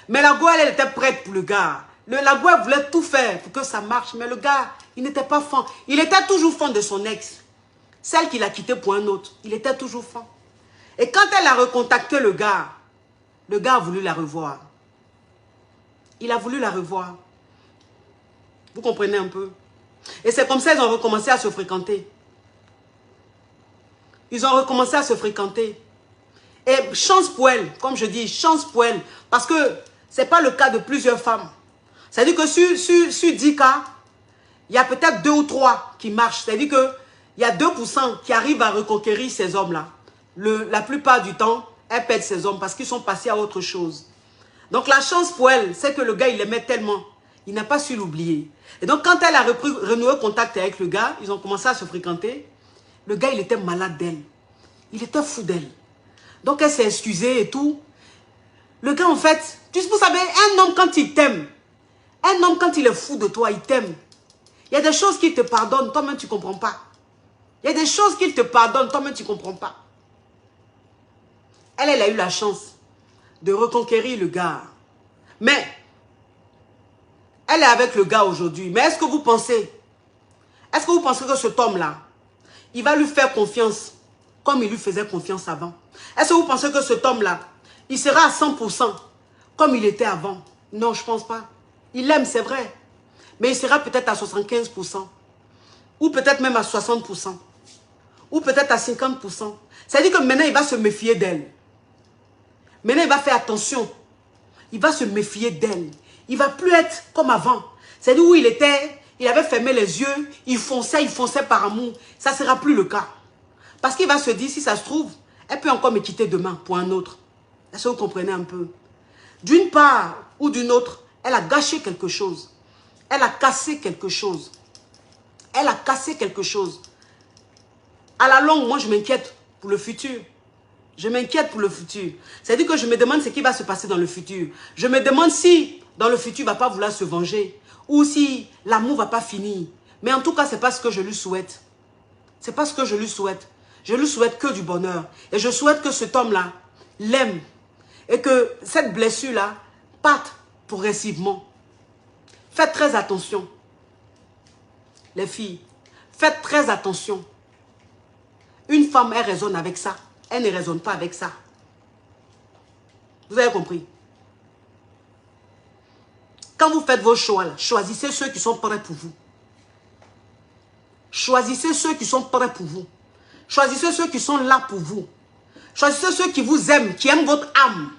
Speaker 1: Mais la go, elle était prête pour le gars. La go, elle voulait tout faire pour que ça marche. Mais le gars, il n'était pas fan. Il était toujours fan de son ex. Celle qu'il a quittée pour un autre. Il était toujours fan. Et quand elle a recontacté le gars a voulu la revoir. Il a voulu la revoir. Vous comprenez un peu? Et c'est comme ça qu'ils ont recommencé à se fréquenter. Ils ont recommencé à se fréquenter. Et chance pour elle, comme je dis, chance pour elle. Parce que ce n'est pas le cas de plusieurs femmes. C'est-à-dire que sur 10 cas, il y a peut-être 2 ou 3 qui marchent. C'est-à-dire qu'il y a 2% qui arrivent à reconquérir ces hommes-là. La plupart du temps, elles perdent ces hommes parce qu'ils sont passés à autre chose. Donc la chance pour elle, c'est que le gars, il l'aimait tellement. Il n'a pas su l'oublier. Et donc quand elle a renoué contact avec le gars, ils ont commencé à se fréquenter. Le gars, il était malade d'elle. Il était fou d'elle. Donc elle s'est excusée et tout. Le gars, en fait, vous savez, un homme quand il t'aime, un homme quand il est fou de toi, il t'aime. Il y a des choses qu'il te pardonne, toi-même tu ne comprends pas. Il y a des choses qu'il te pardonne, toi-même tu ne comprends pas. Elle a eu la chance de reconquérir le gars. Mais, elle est avec le gars aujourd'hui. Mais est-ce que vous pensez que cet homme-là, il va lui faire confiance comme il lui faisait confiance avant? Est-ce que vous pensez que cet homme-là, il sera à 100% comme il était avant? Non, je ne pense pas. Il l'aime, c'est vrai. Mais il sera peut-être à 75%. Ou peut-être même à 60%. Ou peut-être à 50%. C'est-à-dire que maintenant, il va se méfier d'elle. Maintenant, il va faire attention. Il va se méfier d'elle. Il ne va plus être comme avant. C'est-à-dire où il était, il avait fermé les yeux, il fonçait par amour. Ça ne sera plus le cas. Parce qu'il va se dire, si ça se trouve, elle peut encore me quitter demain pour un autre. Est-ce que vous comprenez un peu? D'une part ou d'une autre, elle a gâché quelque chose. Elle a cassé quelque chose. Elle a cassé quelque chose. À la longue, moi, je m'inquiète pour le futur. Je m'inquiète pour le futur. C'est-à-dire que je me demande ce qui va se passer dans le futur. Je me demande si, dans le futur, il ne va pas vouloir se venger. Ou si l'amour ne va pas finir. Mais en tout cas, ce n'est pas ce que je lui souhaite. Ce n'est pas ce que je lui souhaite. Je lui souhaite que du bonheur. Et je souhaite que cet homme-là l'aime. Et que cette blessure-là parte progressivement. Faites très attention. Les filles, faites très attention. Une femme, elle raisonne avec ça. Elle ne raisonne pas avec ça. Vous avez compris? Quand vous faites vos choix, là, choisissez ceux qui sont prêts pour vous. Choisissez ceux qui sont prêts pour vous. Choisissez ceux qui sont là pour vous. Choisissez ceux qui vous aiment, qui aiment votre âme.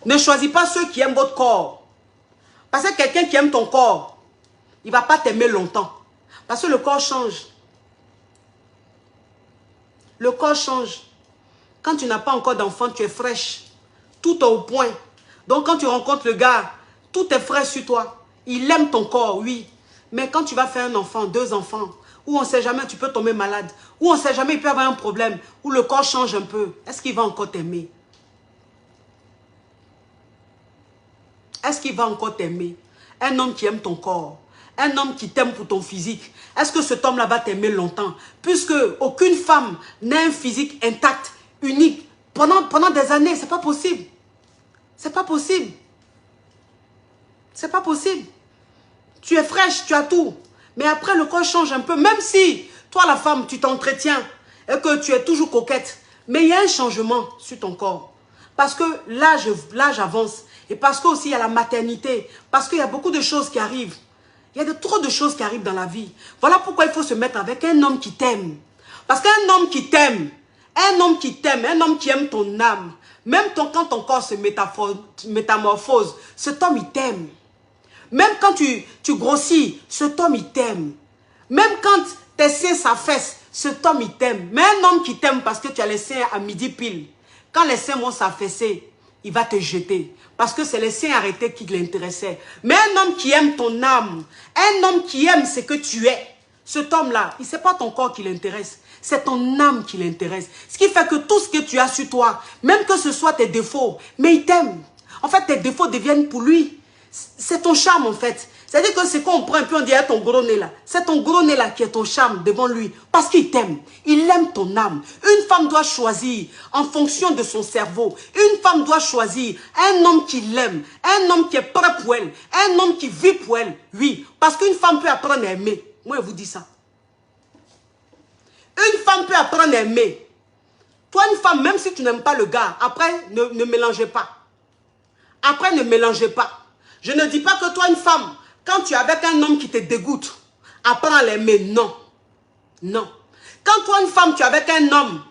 Speaker 1: Ne choisissez pas ceux qui aiment votre corps. Parce que quelqu'un qui aime ton corps, il ne va pas t'aimer longtemps. Parce que le corps change. Le corps change. Quand tu n'as pas encore d'enfant, tu es fraîche. Tout est au point. Donc quand tu rencontres le gars, tout est frais sur toi. Il aime ton corps, oui. Mais quand tu vas faire un enfant, 2 enfants, où on ne sait jamais, tu peux tomber malade, où on ne sait jamais, il peut y avoir un problème, où le corps change un peu, est-ce qu'il va encore t'aimer? Est-ce qu'il va encore t'aimer? Un homme qui aime ton corps, un homme qui t'aime pour ton physique, est-ce que cet homme-là va t'aimer longtemps? Puisque aucune femme n'a un physique intact, unique, pendant des années, c'est pas possible. C'est pas possible. C'est pas possible. Tu es fraîche, tu as tout. Mais après, le corps change un peu. Même si, toi, la femme, tu t'entretiens et que tu es toujours coquette. Mais il y a un changement sur ton corps. Parce que l'âge avance. Et parce qu'aussi, il y a la maternité. Parce qu'il y a beaucoup de choses qui arrivent. Il y a trop de choses qui arrivent dans la vie. Voilà pourquoi il faut se mettre avec un homme qui t'aime. Parce qu'un homme qui t'aime, un homme qui aime ton âme, même quand ton corps se métamorphose, cet homme, il t'aime. Même quand tu grossis, cet homme, il t'aime. Même quand tes seins s'affaissent, cet homme, il t'aime. Mais un homme qui t'aime parce que tu as les seins à midi pile, quand les seins vont s'affaisser, il va te jeter. Parce que c'est les seins arrêtés qui l'intéressaient. Mais un homme qui aime ton âme, un homme qui aime ce que tu es, cet homme-là, il ne sait pas ton corps qui l'intéresse. C'est ton âme qui l'intéresse. Ce qui fait que tout ce que tu as sur toi, même que ce soit tes défauts, mais il t'aime. En fait, tes défauts deviennent pour lui. C'est ton charme, en fait. C'est-à-dire que c'est qu'on prend et puis on dit, ton gros nez là. C'est ton gros nez là qui est ton charme devant lui. Parce qu'il t'aime. Il aime ton âme. Une femme doit choisir en fonction de son cerveau. Une femme doit choisir un homme qui l'aime. Un homme qui est prêt pour elle. Un homme qui vit pour elle. Oui. Parce qu'une femme peut apprendre à aimer. Moi, je vous dis ça. Une femme peut apprendre à aimer. Toi, une femme, même si tu n'aimes pas le gars, après, ne mélangez pas. Après, ne mélangez pas. Je ne dis pas que toi, une femme, quand tu es avec un homme qui te dégoûte, apprends à l'aimer. Non. Non. Quand toi, une femme, tu es avec un homme,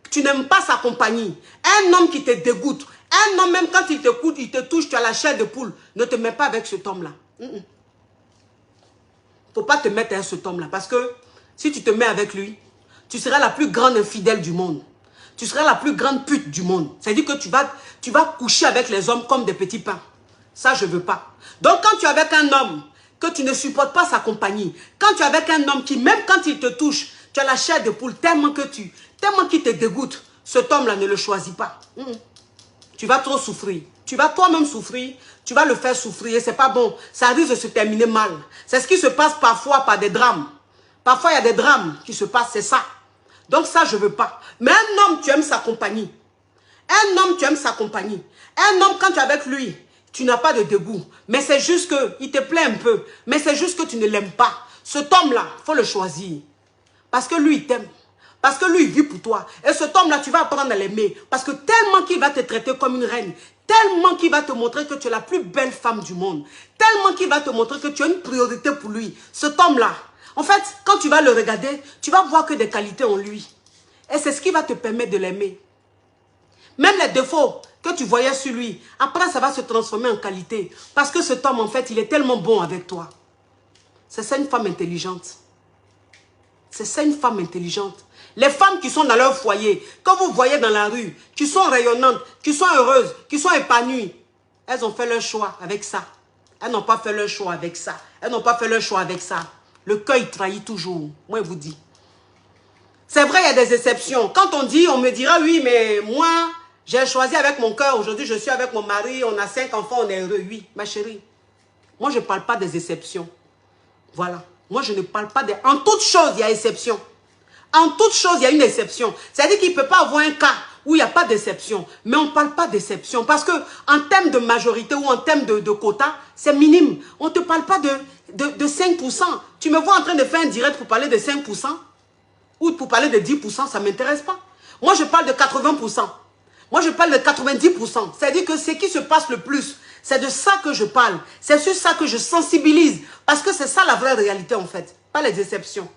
Speaker 1: tu n'aimes pas sa compagnie, un homme qui te dégoûte, un homme, même quand il te touche, tu as la chair de poule, ne te mets pas avec cet homme-là. Il ne faut pas te mettre avec cet homme-là. Parce que si tu te mets avec lui, tu seras la plus grande infidèle du monde. Tu seras la plus grande pute du monde. C'est-à-dire que tu vas coucher avec les hommes comme des petits pains. Ça, je ne veux pas. Donc, quand tu es avec un homme, que tu ne supportes pas sa compagnie, quand tu es avec un homme qui, même quand il te touche, tu as la chair de poule tellement qu'il te dégoûte, cet homme-là ne le choisit pas. Tu vas trop souffrir. Tu vas toi-même souffrir. Tu vas le faire souffrir et ce n'est pas bon. Ça risque de se terminer mal. C'est ce qui se passe parfois par des drames. Parfois, il y a des drames qui se passent, c'est ça. Donc ça, je ne veux pas. Mais un homme, tu aimes sa compagnie. Un homme, tu aimes sa compagnie. Un homme, quand tu es avec lui, tu n'as pas de dégoût. Mais c'est juste qu'il te plaît un peu. Mais c'est juste que tu ne l'aimes pas. Cet homme-là, il faut le choisir. Parce que lui, il t'aime. Parce que lui, il vit pour toi. Et cet homme-là, tu vas apprendre à l'aimer. Parce que tellement qu'il va te traiter comme une reine. Tellement qu'il va te montrer que tu es la plus belle femme du monde. Tellement qu'il va te montrer que tu as une priorité pour lui. Cet homme-là, en fait, quand tu vas le regarder, tu vas voir que des qualités en lui. Et c'est ce qui va te permettre de l'aimer. Même les défauts que tu voyais sur lui, après ça va se transformer en qualité. Parce que cet homme, en fait, il est tellement bon avec toi. C'est ça une femme intelligente. C'est ça une femme intelligente. Les femmes qui sont dans leur foyer, quand vous voyez dans la rue, qui sont rayonnantes, qui sont heureuses, qui sont épanouies, elles ont fait leur choix avec ça. Elles n'ont pas fait leur choix avec ça. Elles n'ont pas fait leur choix avec ça. Le cœur, il trahit toujours. Moi, je vous dis. C'est vrai, il y a des exceptions. Quand on dit, on me dira, oui, mais moi, j'ai choisi avec mon cœur. Aujourd'hui, je suis avec mon mari, on a 5 enfants, on est heureux. Oui, ma chérie. Moi, je ne parle pas des exceptions. Voilà. Moi, je ne parle pas des... En toute chose, il y a exception. En toute chose, il y a une exception. C'est-à-dire qu'il ne peut pas avoir un cas où il n'y a pas d'exception. Mais on ne parle pas d'exception. Parce qu'en termes de majorité ou en termes de quota, c'est minime. On ne te parle pas de 5%. Tu me vois en train de faire un direct pour parler de 5% ou pour parler de 10%, ça ne m'intéresse pas. Moi, je parle de 80%. Moi, je parle de 90%. C'est-à-dire que ce qui se passe le plus, c'est de ça que je parle. C'est sur ça que je sensibilise. Parce que c'est ça la vraie réalité, en fait. Pas les exceptions.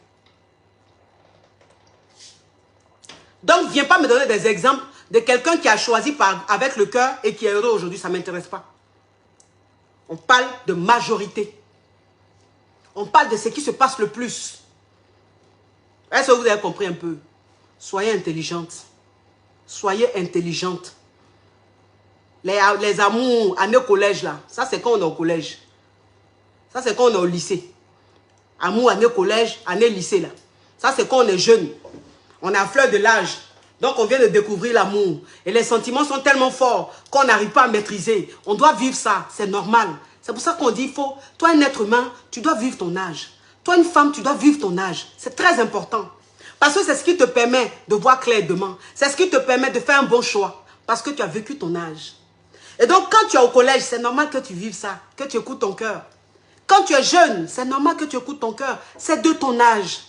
Speaker 1: Donc, viens pas me donner des exemples de quelqu'un qui a choisi avec le cœur et qui est heureux aujourd'hui. Ça ne m'intéresse pas. On parle de majorité. On parle de ce qui se passe le plus. Est-ce que vous avez compris un peu? Soyez intelligente. Soyez intelligente. Les amours, année collège là, ça c'est quand on est au collège. Ça c'est quand on est au lycée. Amour, année collège, année lycée là. Ça c'est quand on est jeune. On est à fleur de l'âge. Donc on vient de découvrir l'amour. Et les sentiments sont tellement forts qu'on n'arrive pas à maîtriser. On doit vivre ça, c'est normal. C'est pour ça qu'on dit, toi un être humain, tu dois vivre ton âge. Toi une femme, tu dois vivre ton âge. C'est très important. Parce que c'est ce qui te permet de voir clair demain. C'est ce qui te permet de faire un bon choix. Parce que tu as vécu ton âge. Et donc quand tu es au collège, c'est normal que tu vives ça. Que tu écoutes ton cœur. Quand tu es jeune, c'est normal que tu écoutes ton cœur. C'est de ton âge.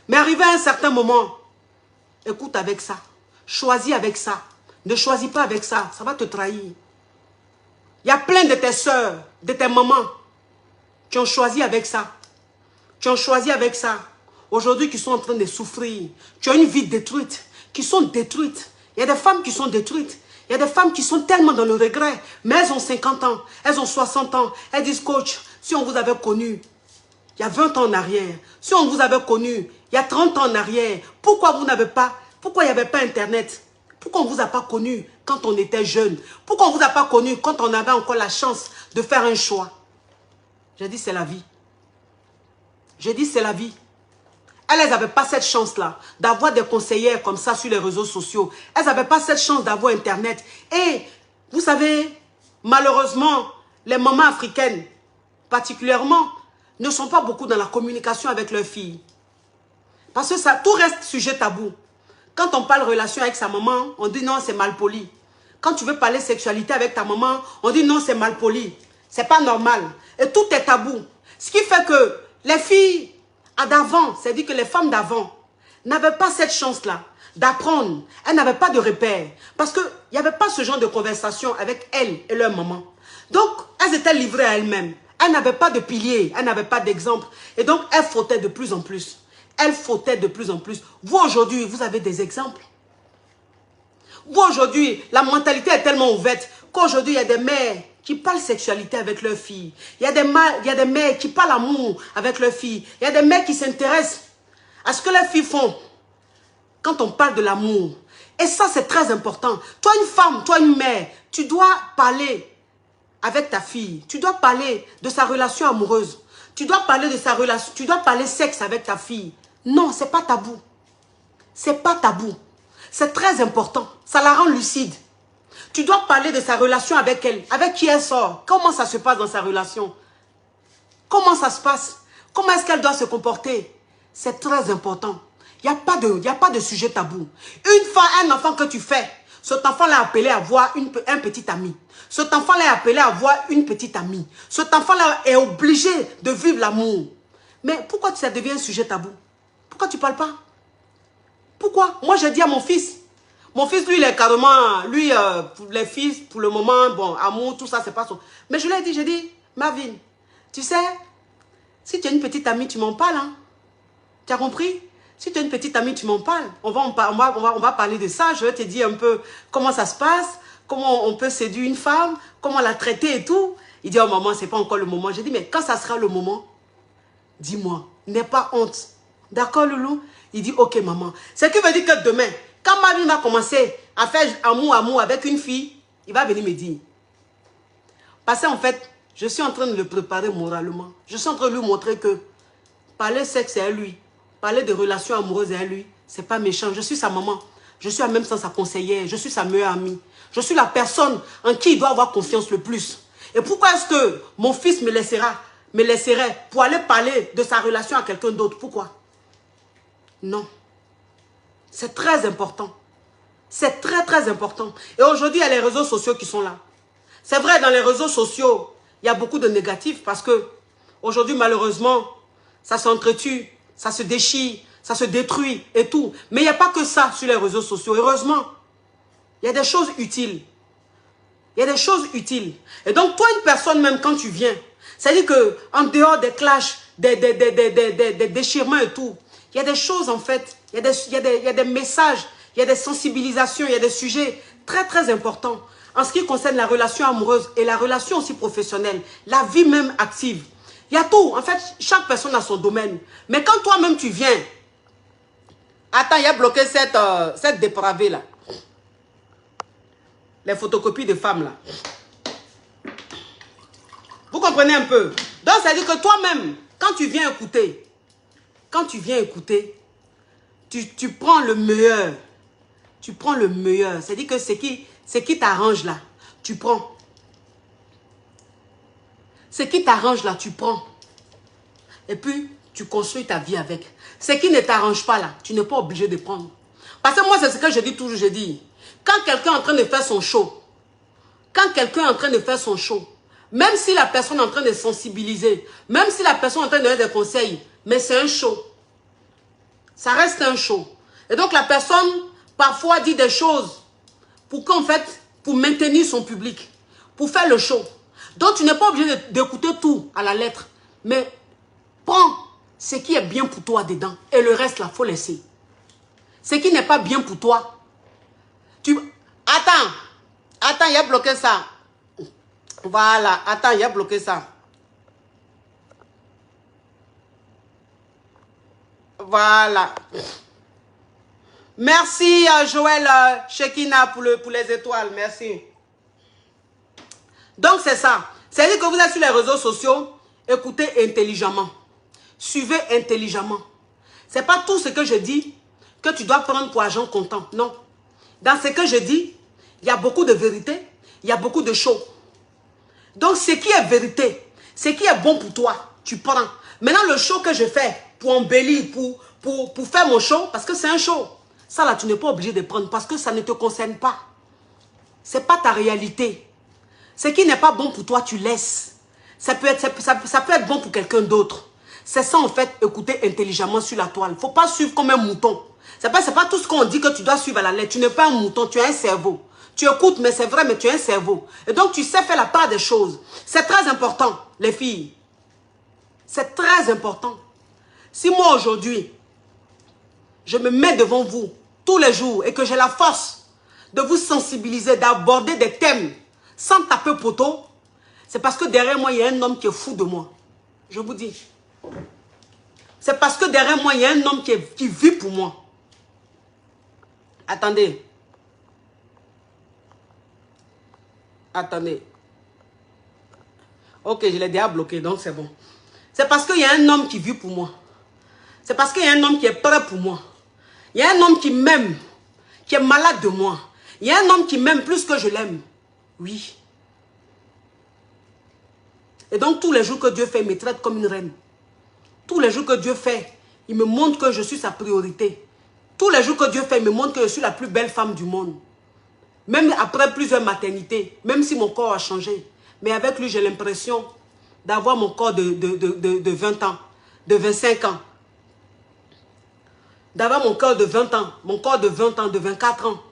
Speaker 1: Mais arrivé à un certain moment, écoute avec ça. Choisis avec ça. Ne choisis pas avec ça. Ça va te trahir. Il y a plein de tes soeurs, de tes mamans qui ont choisi avec ça. Qui ont choisi avec ça. Aujourd'hui, qui sont en train de souffrir. Tu as une vie détruite. Qui sont détruites. Il y a des femmes qui sont détruites. Il y a des femmes qui sont tellement dans le regret. Mais elles ont 50 ans. Elles ont 60 ans. Elles disent, coach, si on vous avait connu il y a 20 ans en arrière, si on vous avait connu il y a 30 ans en arrière, pourquoi vous n'avez pas, pourquoi il n'y avait pas Internet? Pourquoi on ne vous a pas connu quand on était jeune? Pourquoi on ne vous a pas connu quand on avait encore la chance de faire un choix? J'ai dit c'est la vie. J'ai dit c'est la vie. Elles n'avaient pas cette chance-là d'avoir des conseillères comme ça sur les réseaux sociaux. Elles n'avaient pas cette chance d'avoir Internet. Et vous savez, malheureusement, les mamans africaines, particulièrement, ne sont pas beaucoup dans la communication avec leurs filles. Parce que ça, tout reste sujet tabou. Quand on parle relation avec sa maman, on dit non, c'est mal poli. Quand tu veux parler sexualité avec ta maman, on dit non, c'est mal poli. C'est pas normal. Et tout est tabou. Ce qui fait que les filles d'avant, c'est-à-dire que les femmes d'avant, n'avaient pas cette chance-là d'apprendre. Elles n'avaient pas de repères. Parce qu'il n'y avait pas ce genre de conversation avec elles et leur maman. Donc, elles étaient livrées à elles-mêmes. Elles n'avaient pas de piliers, elles n'avaient pas d'exemple. Et donc, elles fautaient de plus en plus. Elles fautaient de plus en plus. Vous, aujourd'hui, vous avez des exemples. Vous, aujourd'hui, la mentalité est tellement ouverte qu'aujourd'hui, il y a des mères qui parlent sexualité avec leurs filles. Il y a des mères qui parlent amour avec leurs filles. Il y a des mères qui s'intéressent à ce que leurs filles font quand on parle de l'amour. Et ça, c'est très important. Toi, une femme, toi, une mère, tu dois parler avec ta fille. Tu dois parler de sa relation amoureuse. Tu dois parler de sa relation, tu dois parler sexe avec ta fille. Non, c'est pas tabou. C'est pas tabou. C'est très important. Ça la rend lucide. Tu dois parler de sa relation avec elle. Avec qui elle sort. Comment ça se passe dans sa relation. Comment ça se passe. Comment est-ce qu'elle doit se comporter. C'est très important. Il n'y a pas de sujet tabou. Une fois, un enfant que tu fais, cet enfant-là est appelé à avoir un petit ami. Cet enfant-là est appelé à avoir une petite amie. Cet enfant-là est obligé de vivre l'amour. Mais pourquoi ça devient un sujet tabou? Pourquoi tu ne parles pas? Pourquoi? Moi, j'ai dit à mon fils. Mon fils, lui, il est carrément... Lui, pour les fils, pour le moment, bon, amour, tout ça, c'est pas son... Mais je lui ai dit, j'ai dit, Marvin, tu sais, si tu as une petite amie, tu m'en parles. Hein? Tu as compris? Si tu as une petite amie, tu m'en parles. On va parler de ça. Je vais te dire un peu comment ça se passe, comment on peut séduire une femme, comment la traiter et tout. Il dit, oh maman, c'est pas encore le moment. J'ai dit, mais quand ça sera le moment, dis-moi, n'aie pas honte. D'accord, Loulou? Il dit, ok, maman. Ce qui veut dire que demain, quand ma vie va commencer à faire amour avec une fille, il va venir me dire. Parce qu'en fait, je suis en train de le préparer moralement. Je suis en train de lui montrer que parler sexe, c'est à lui. Parler de relations amoureuses, c'est à lui. C'est pas méchant. Je suis sa maman. Je suis en même temps sa conseillère. Je suis sa meilleure amie. Je suis la personne en qui il doit avoir confiance le plus. Et pourquoi est-ce que mon fils me laisserait pour aller parler de sa relation à quelqu'un d'autre? Pourquoi? Non. C'est très important. C'est très, très important. Et aujourd'hui, il y a les réseaux sociaux qui sont là. C'est vrai, dans les réseaux sociaux, il y a beaucoup de négatifs parce que aujourd'hui, malheureusement, ça s'entretue, ça se déchire, ça se détruit et tout. Mais il n'y a pas que ça sur les réseaux sociaux. Heureusement, il y a des choses utiles. Il y a des choses utiles. Et donc, toi, une personne, même quand tu viens, c'est-à-dire qu'en dehors des clashs, des déchirements et tout, il y a des choses, en fait, il y a des messages, il y a des sensibilisations, il y a des sujets très, très importants en ce qui concerne la relation amoureuse et la relation aussi professionnelle, la vie même active. Il y a tout. En fait, chaque personne a son domaine. Mais quand toi-même, tu viens... Attends, il y a bloqué cette dépravée-là. Les photocopies de femmes, là. Vous comprenez un peu? Donc, ça veut dire que toi-même, quand tu viens écouter, tu prends le meilleur. Tu prends le meilleur. C'est-à-dire que ce qui t'arrange là, tu prends. Ce qui t'arrange là, tu prends. Et puis, tu construis ta vie avec. Ce qui ne t'arrange pas là, tu n'es pas obligé de prendre. Parce que moi, c'est ce que je dis toujours, je dis. Quand quelqu'un est en train de faire son show, même si la personne est en train de sensibiliser, même si la personne est en train de donner des conseils, mais c'est un show. Ça reste un show. Et donc, la personne, parfois, dit des choses pour qu'en fait, pour maintenir son public, pour faire le show. Donc, tu n'es pas obligé d'écouter tout à la lettre. Mais prends ce qui est bien pour toi dedans. Et le reste, là, il faut laisser. Ce qui n'est pas bien pour toi. Attends, il a bloqué ça. Voilà, attends, il a bloqué ça. Voilà. Merci Joël Shekina pour les étoiles. Merci. Donc c'est ça. C'est-à-dire que vous êtes sur les réseaux sociaux, écoutez intelligemment. Suivez intelligemment. Ce n'est pas tout ce que je dis que tu dois prendre pour argent comptant. Non. Dans ce que je dis, il y a beaucoup de vérité, il y a beaucoup de show. Donc ce qui est vérité, ce qui est bon pour toi, tu prends. Maintenant le show que je fais pour embellir, pour faire mon show, parce que c'est un show. Ça là, tu n'es pas obligé de prendre parce que ça ne te concerne pas. Ce n'est pas ta réalité. Ce qui n'est pas bon pour toi, tu laisses. Ça peut être bon pour quelqu'un d'autre. C'est ça en fait, écouter intelligemment sur la toile. Il ne faut pas suivre comme un mouton. Ce n'est pas tout ce qu'on dit que tu dois suivre à la lettre. Tu n'es pas un mouton, tu as un cerveau. Tu écoutes, mais c'est vrai, mais tu as un cerveau. Et donc tu sais faire la part des choses. C'est très important, les filles. C'est très important. Si moi aujourd'hui, je me mets devant vous tous les jours et que j'ai la force de vous sensibiliser, d'aborder des thèmes sans taper poteau, c'est parce que derrière moi, il y a un homme qui est fou de moi. Je vous dis. C'est parce que derrière moi, il y a un homme qui vit pour moi. Attendez. Attendez. Ok, je l'ai déjà bloqué, donc c'est bon. C'est parce qu'il y a un homme qui vit pour moi. C'est parce qu'il y a un homme qui est prêt pour moi. Il y a un homme qui m'aime, qui est malade de moi. Il y a un homme qui m'aime plus que je l'aime. Oui. Et donc tous les jours que Dieu fait, il me traite comme une reine. Tous les jours que Dieu fait, il me montre que je suis sa priorité. Tous les jours que Dieu fait, il me montre que je suis la plus belle femme du monde. Même après plusieurs maternités, même si mon corps a changé. Mais avec lui, j'ai l'impression d'avoir mon corps de 20 ans, de 25 ans. D'avoir mon corps de 20 ans, mon corps de 20 ans, de 24 ans.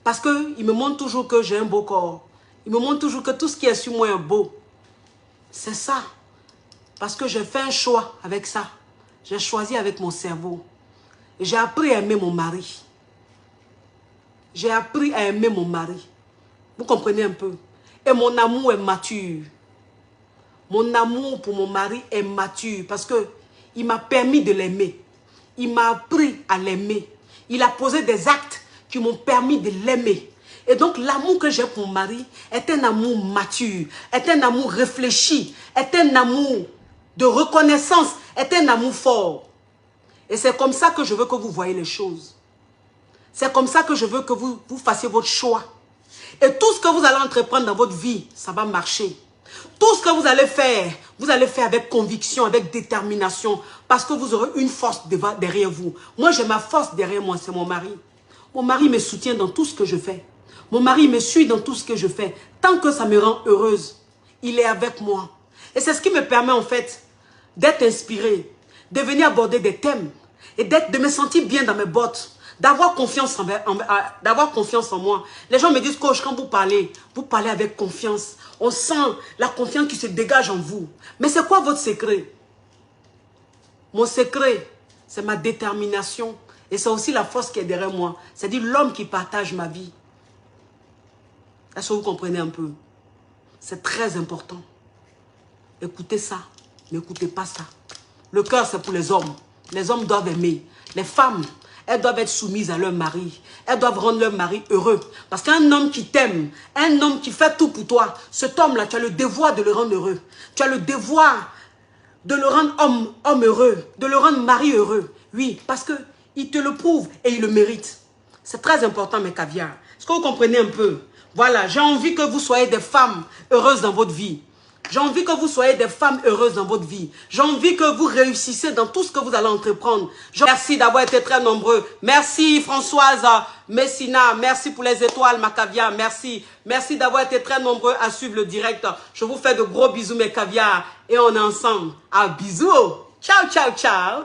Speaker 1: Parce qu'il me montre toujours que j'ai un beau corps. Il me montre toujours que tout ce qui est sur moi est beau. C'est ça. Parce que j'ai fait un choix avec ça. J'ai choisi avec mon cerveau. Et j'ai appris à aimer mon mari. J'ai appris à aimer mon mari. Vous comprenez un peu? Et mon amour est mature. Mon amour pour mon mari est mature. Parce qu'il m'a permis de l'aimer. Il m'a appris à l'aimer. Il a posé des actes qui m'ont permis de l'aimer. Et donc l'amour que j'ai pour mon mari est un amour mature, est un amour réfléchi, est un amour de reconnaissance, est un amour fort. Et c'est comme ça que je veux que vous voyez les choses. C'est comme ça que je veux que vous fassiez votre choix. Et tout ce que vous allez entreprendre dans votre vie, ça va marcher. Tout ce que vous allez faire avec conviction, avec détermination, parce que vous aurez une force derrière vous. Moi, j'ai ma force derrière moi, c'est mon mari. Mon mari me soutient dans tout ce que je fais. Mon mari me suit dans tout ce que je fais. Tant que ça me rend heureuse, il est avec moi. Et c'est ce qui me permet en fait d'être inspirée, de venir aborder des thèmes et de me sentir bien dans mes bottes, d'avoir confiance en moi. Les gens me disent, coach, quand vous parlez avec confiance. On sent la confiance qui se dégage en vous. Mais c'est quoi votre secret? Mon secret, c'est ma détermination. Et c'est aussi la force qui est derrière moi. C'est-à-dire l'homme qui partage ma vie. Est-ce que vous comprenez un peu? C'est très important. Écoutez ça. N'écoutez pas ça. Le cœur, c'est pour les hommes. Les hommes doivent aimer. Les femmes, elles doivent être soumises à leur mari. Elles doivent rendre leur mari heureux. Parce qu'un homme qui t'aime, un homme qui fait tout pour toi, cet homme-là, tu as le devoir de le rendre heureux. Tu as le devoir de le rendre homme heureux, de le rendre mari heureux. Oui, parce qu'il te le prouve et il le mérite. C'est très important, mes caviars. Est-ce que vous comprenez un peu? Voilà, j'ai envie que vous soyez des femmes heureuses dans votre vie. J'ai envie que vous soyez des femmes heureuses dans votre vie. J'ai envie que vous réussissiez dans tout ce que vous allez entreprendre. Merci d'avoir été très nombreux. Merci Françoise Messina. Merci pour les étoiles, ma caviar. Merci. Merci d'avoir été très nombreux à suivre le direct. Je vous fais de gros bisous, mes caviars. Et on est ensemble. Ah, bisous. Ciao, ciao, ciao.